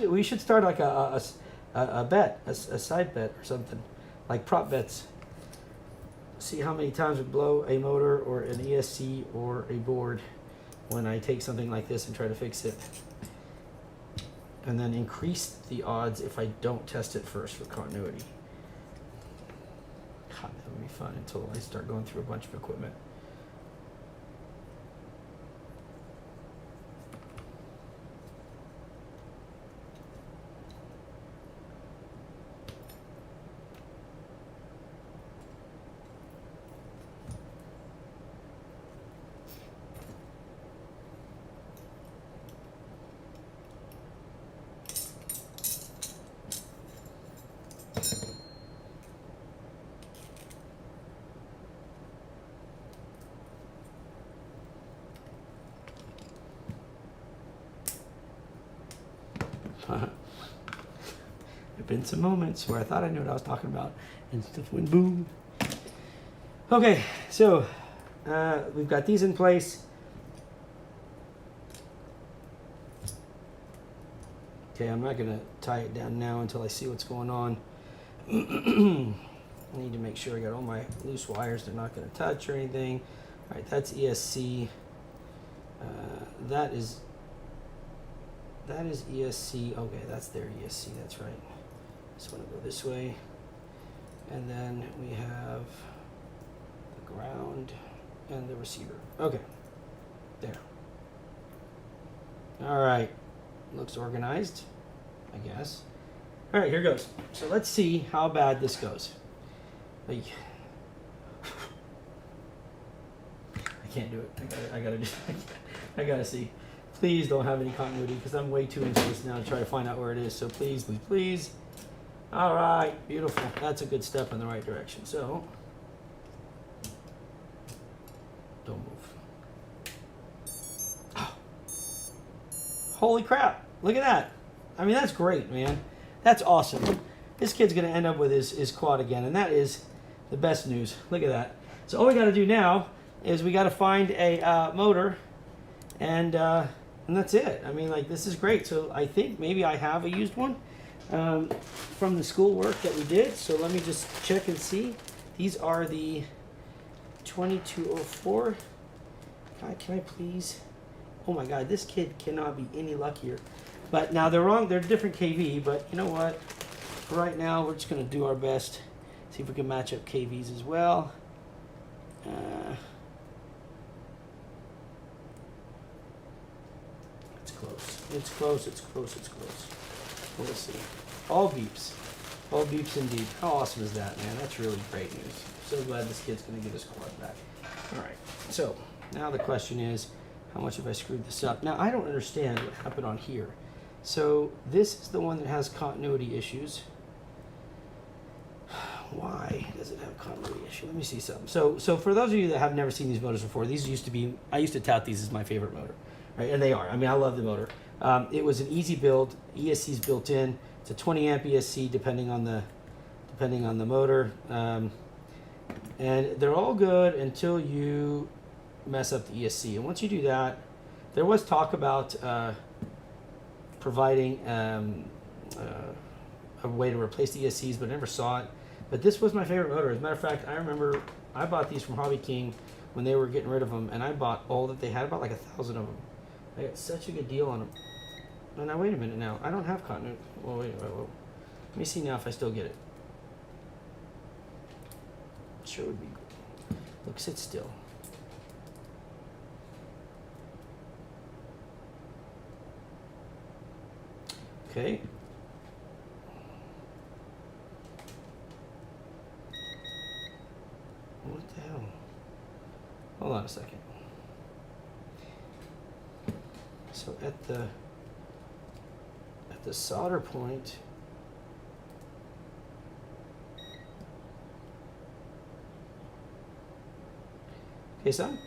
We should start like a bet, a side bet or something, like prop bets. See how many times we blow a motor or an ESC or a board when I take something like this and try to fix it. And then increase the odds if I don't test it first for continuity. God, that would be fun until I start going through a bunch of equipment. have been some moments where I thought I knew what I was talking about, and stuff went boom. Okay, so we've got these in place. Okay, I'm not gonna tie it down now until I see what's going on. I need to make sure I got all my loose wires. They're not gonna touch or anything. All right, that's ESC. That is ESC. Okay, that's their ESC. That's right. Just want to go this way, and then we have the ground and the receiver. Okay, there. All right, looks organized, I guess. All right, here goes. So let's see how bad this goes. Like, I can't do it. I gotta do. I gotta see. Please don't have any continuity because I'm way too into this now to try to find out where it is. So please, please, please. All right, beautiful. That's a good step in the right direction. So, don't move. Oh. Holy crap! Look at that. I mean, that's great, man. That's awesome. This kid's gonna end up with his quad again, and that is the best news. Look at that. So all we got to do now is we got to find a motor, and that's it. I mean, like, this is great. So I think maybe I have a used one from the school work that we did. So let me just check and see. These are the 2204. Can I please? Oh my God, this kid cannot be any luckier. But now they're wrong. They're different KV. But you know what? For right now, we're just gonna do our best. See if we can match up KVs as well. It's close. It's close. It's close. It's close. We'll see. All beeps. All beeps indeed. How awesome is that, man? That's really great news. So glad this kid's going to get his quad back. All right. So now the question is, how much have I screwed this up? Now, I don't understand what happened on here. So this is the one that has continuity issues. Why does it have continuity issue? Let me see something. So for those of you that have never seen these motors before, these used to be, I used to tout these as my favorite motor, right? And they are. I mean, I love the motor. It was an easy build. ESC's built in. It's a 20 amp ESC depending on the motor, and they're all good until you mess up the ESC. And once you do that, there was talk about providing a way to replace the ESCs, but I never saw it. But this was my favorite motor. As a matter of fact, I remember I bought these from Hobby King when they were getting rid of them, and I bought all that they had, about like 1,000 of them. I got such a good deal on them. And now wait a minute now. I don't have continuity. Well, wait. Let me see now if I still get it. Sure would be good. Look, sit still. Okay. What the hell? Hold on a second. So at the solder point, okay, son?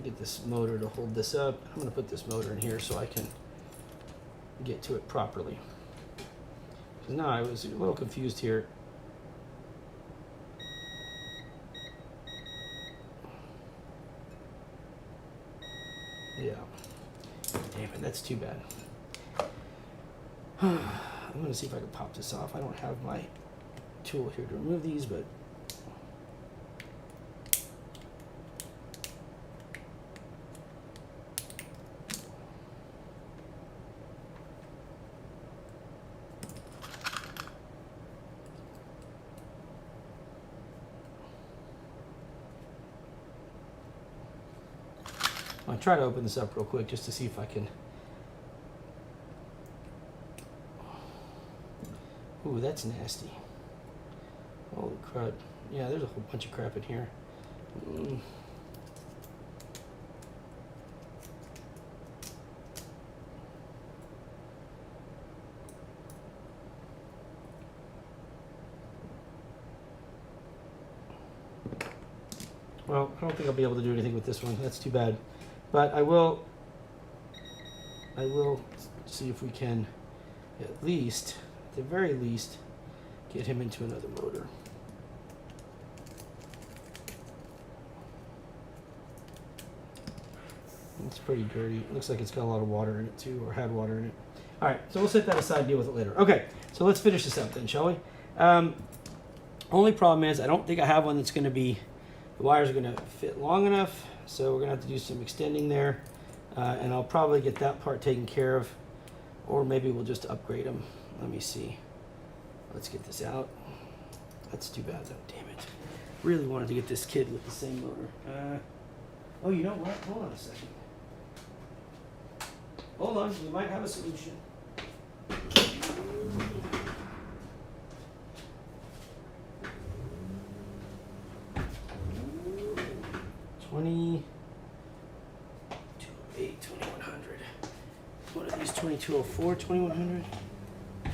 Get this motor to hold this up. I'm going to put this motor in here so I can get to it properly. Because now I was a little confused here. Yeah. Damn it, that's too bad. I'm going to see if I can pop this off. I don't have my tool here to remove these, but I'll try to open this up real quick just to see if I can. Ooh, that's nasty. Holy crud. Yeah, there's a whole bunch of crap in here. Well, I don't think I'll be able to do anything with this one. That's too bad. But I will see if we can at least, at the very least, get him into another motor. It's pretty dirty. It looks like it's got a lot of water in it too, or had water in it. All right, so we'll set that aside and deal with it later. Okay, so let's finish this up then, shall we? Only problem is I don't think I have one that's going to be, the wires are going to fit long enough, so we're going to have to do some extending there, and I'll probably get that part taken care of, or maybe we'll just upgrade them. Let me see. Let's get this out. That's too bad though, damn it. Really wanted to get this kid with the same motor. Oh, you know what? Hold on a second. Hold on, we might have a solution. One of these 2204, 2100,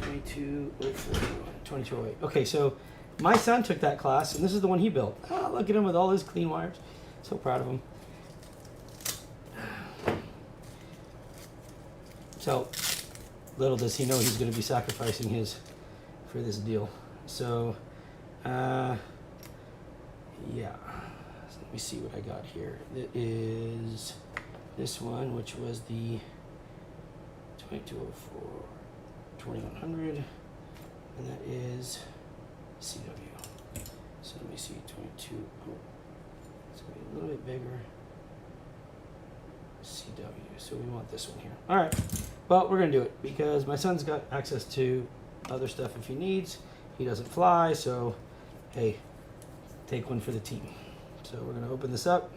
2204, 2208. Okay, so my son took that class, and this is the one he built. Oh, look at him with all his clean wires. So proud of him. So little does he know he's going to be sacrificing his for this deal. So, yeah. So let me see what I got here. It is this one, which was the 2204, 2100, and that is CW. So let me see, 22. Oh, it's going to be a little bit bigger. CW. So we want this one here. All right. Well, we're going to do it because my son's got access to other stuff if he needs. He doesn't fly, so hey, take one for the team. So we're going to open this up.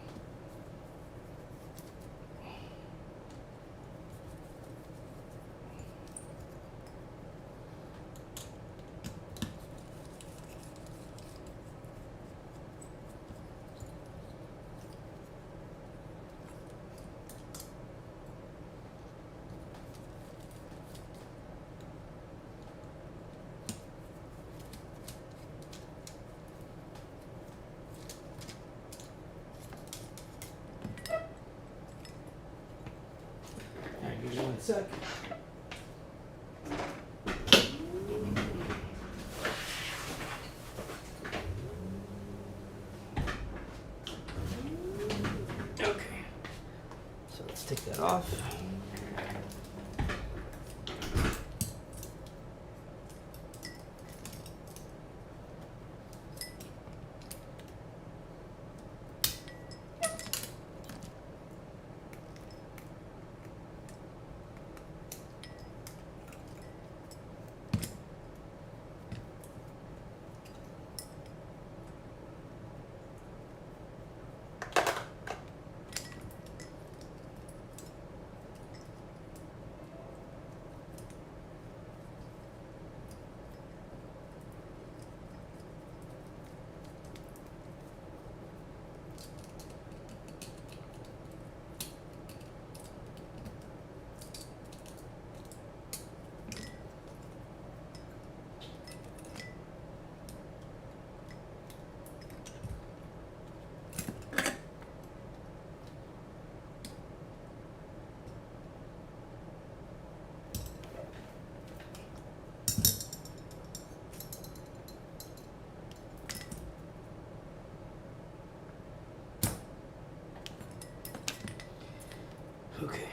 Give me 1 sec. Okay. So let's take that off. Okay.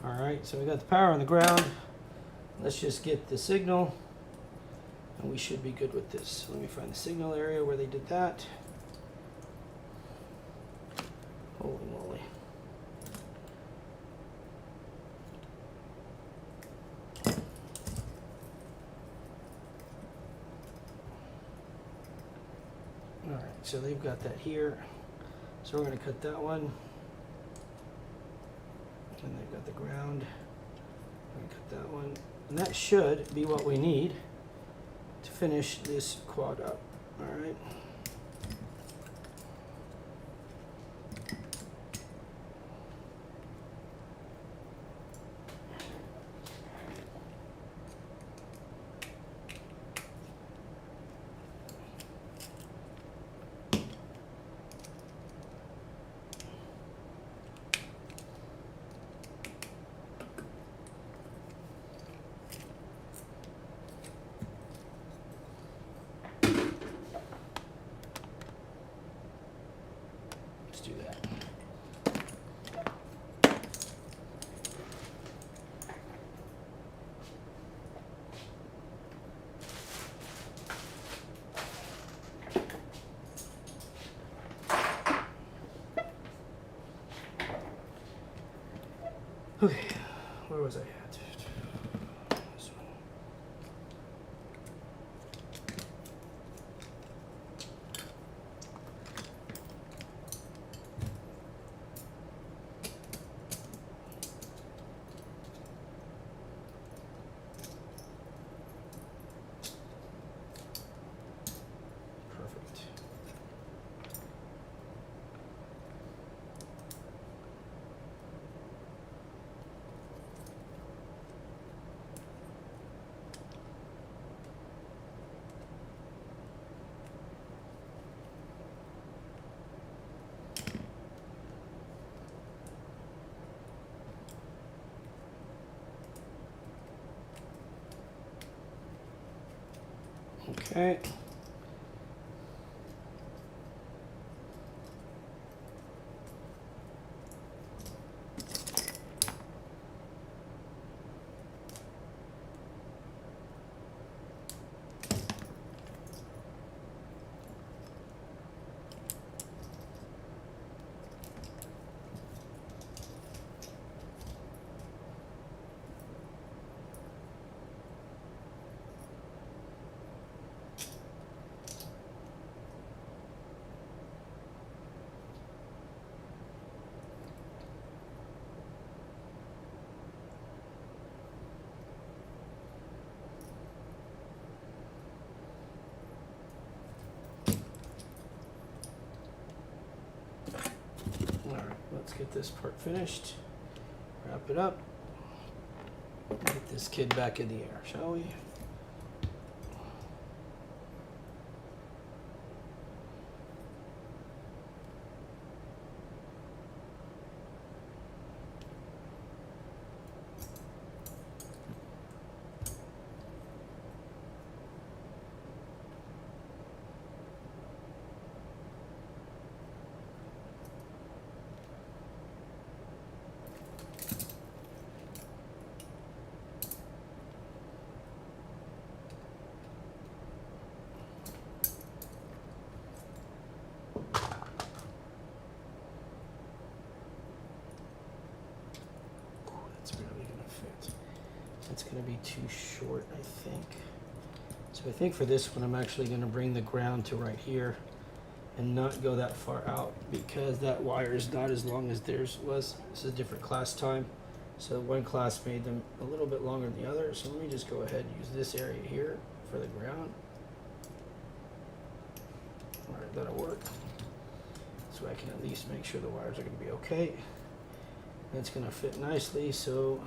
All right, so we got the power on the ground. Let's just get the signal, and we should be good with this. So let me find the signal area where they did that. Holy moly. All so they've got that here. So we're going to cut that one. And they've got the ground. We're going to cut that one. And that should be what we need to finish this quad up. All right. Do that. Okay, where was I at? This one. Perfect. Okay. All right, let's get this part finished. Wrap it up. Get this kid back in the air, shall we? It's going to be too short, I think. So I think for this one, I'm actually going to bring the ground to right here and not go that far out because that wire is not as long as theirs was. This is a different class time. So one class made them a little bit longer than the other. So let me just go ahead and use this area here for the ground. All right, that'll work. So I can at least make sure the wires are going to be okay. And it's going to fit nicely. So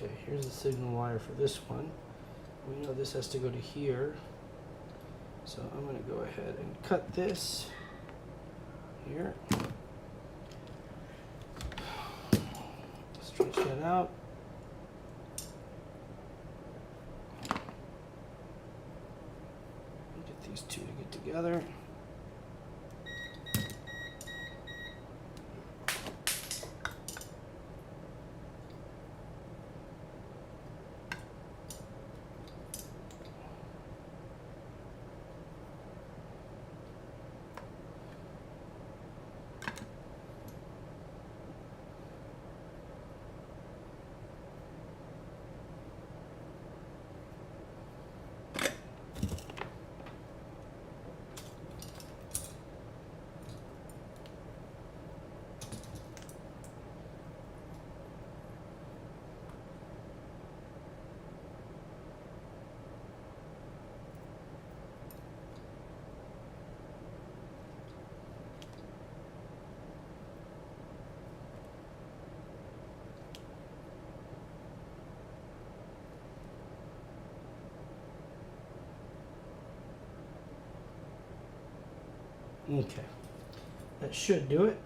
Okay, here's the signal wire for this one. We know this has to go to here. So I'm going to go ahead and cut this here. Stretch that out. Get these two to get together. Okay, that should do it.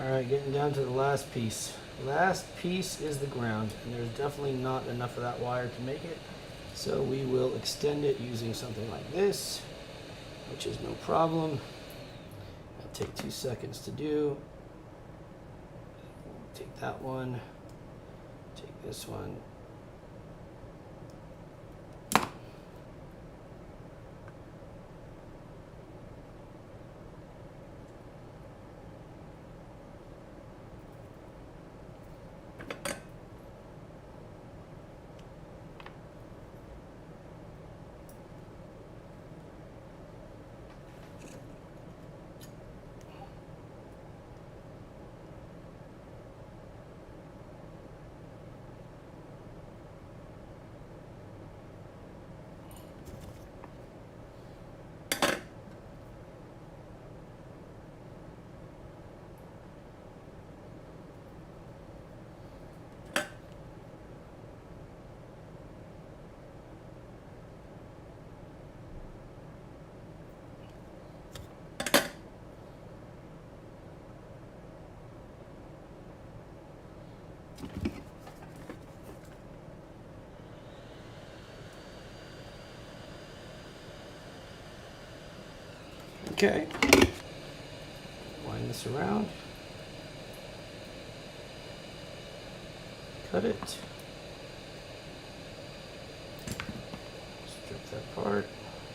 Alright, getting down to the last piece. Last piece is the ground, and there's definitely not enough of that wire to make it. So we will extend it using something like this, which is no problem. It'll take 2 seconds to do. Take that one, take this one. Okay, wind this around, cut it, strip that part,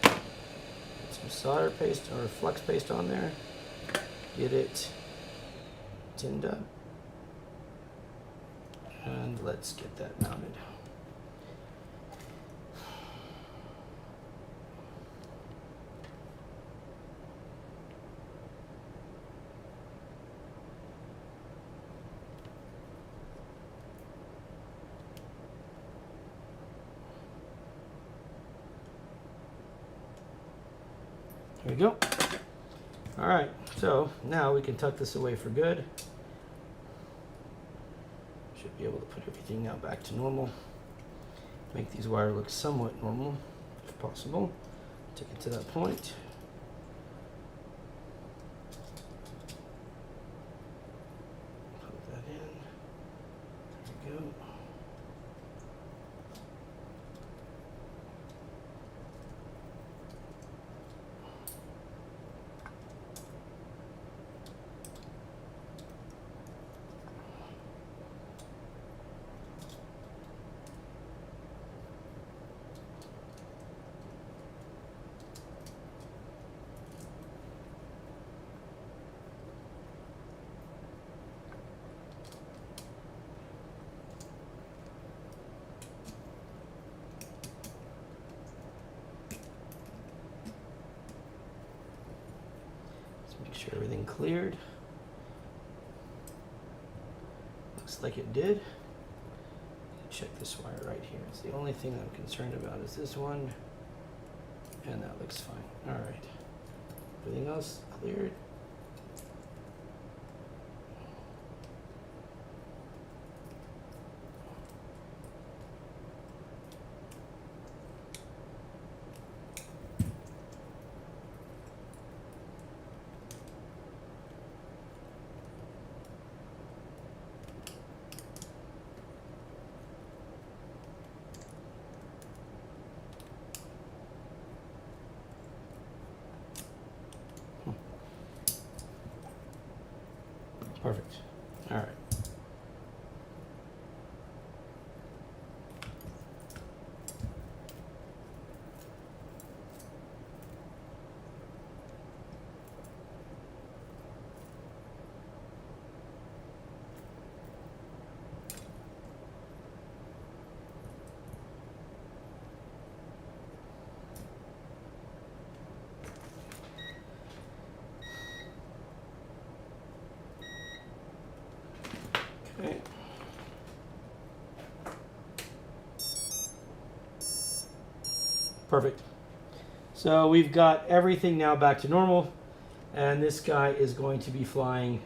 put some solder paste or flux paste on there, get it tinned up, and let's get that mounted. There we go. All right, so now we can tuck this away for good. Should be able to put everything now back to normal. Make these wires look somewhat normal, if possible. Take it to that point. Put that in. There we go. sure everything cleared. Looks like it did. Check this wire right here. It's the only thing I'm concerned about is this one. And that looks fine. All right. Everything else cleared. Perfect. All right. Okay. Perfect. So we've got everything now back to normal, and this guy is going to be flying.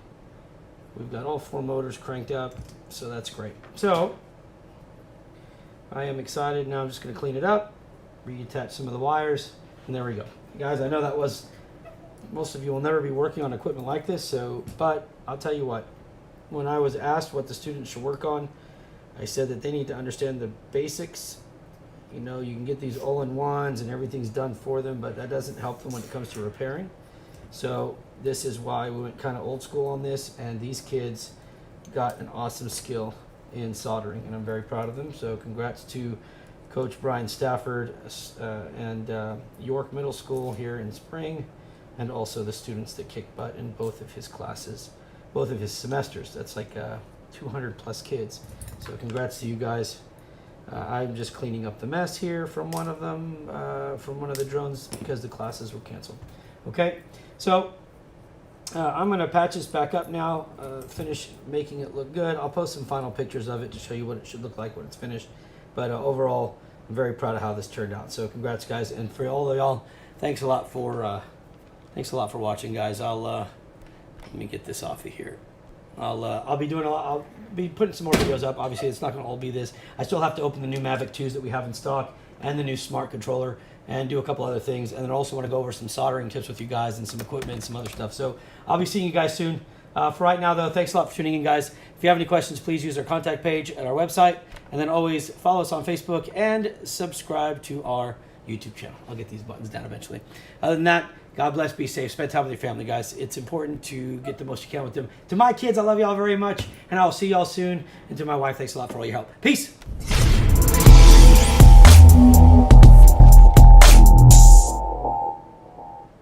We've got all 4 motors cranked up, so that's great. So I am excited. Now I'm just going to clean it up, reattach some of the wires, and there we go. Guys, I know that was, most of you will never be working on equipment like this, but I'll tell you what, when I was asked what the students should work on, I said that they need to understand the basics. You know, you can get these all-in-ones and everything's done for them, but that doesn't help them when it comes to repairing. So this is why we went kind of old school on this, and these kids got an awesome skill in soldering, and I'm very proud of them. So congrats to Coach Brian Stafford and York Middle School here in spring, and also the students that kicked butt in both of his classes, both of his semesters. That's like 200 plus kids. So congrats to you guys. I'm just cleaning up the mess here from one of them, from one of the drones, because the classes were canceled. Okay, so I'm going to patch this back up now, finish making it look good. I'll post some final pictures of it to show you what it should look like when it's finished. But overall, I'm very proud of how this turned out. So congrats, guys, and for all of y'all, thanks a lot for watching, guys. Let me get this off of here. I'll be doing a lot. I'll be putting some more videos up. Obviously, it's not going to all be this. I still have to open the new Mavic 2s that we have in stock and the new smart controller and do a couple other things. And then also want to go over some soldering tips with you guys and some equipment and some other stuff. So I'll be seeing you guys soon. For right now, though, thanks a lot for tuning in, guys. If you have any questions, please use our contact page at our website. And then always follow us on Facebook and subscribe to our YouTube channel. I'll get these buttons down eventually. Other than that, God bless, be safe, spend time with your family, guys. It's important to get the most you can with them. To my kids, I love y'all very much, and I'll see y'all soon. And to my wife, thanks a lot for all your help. Peace.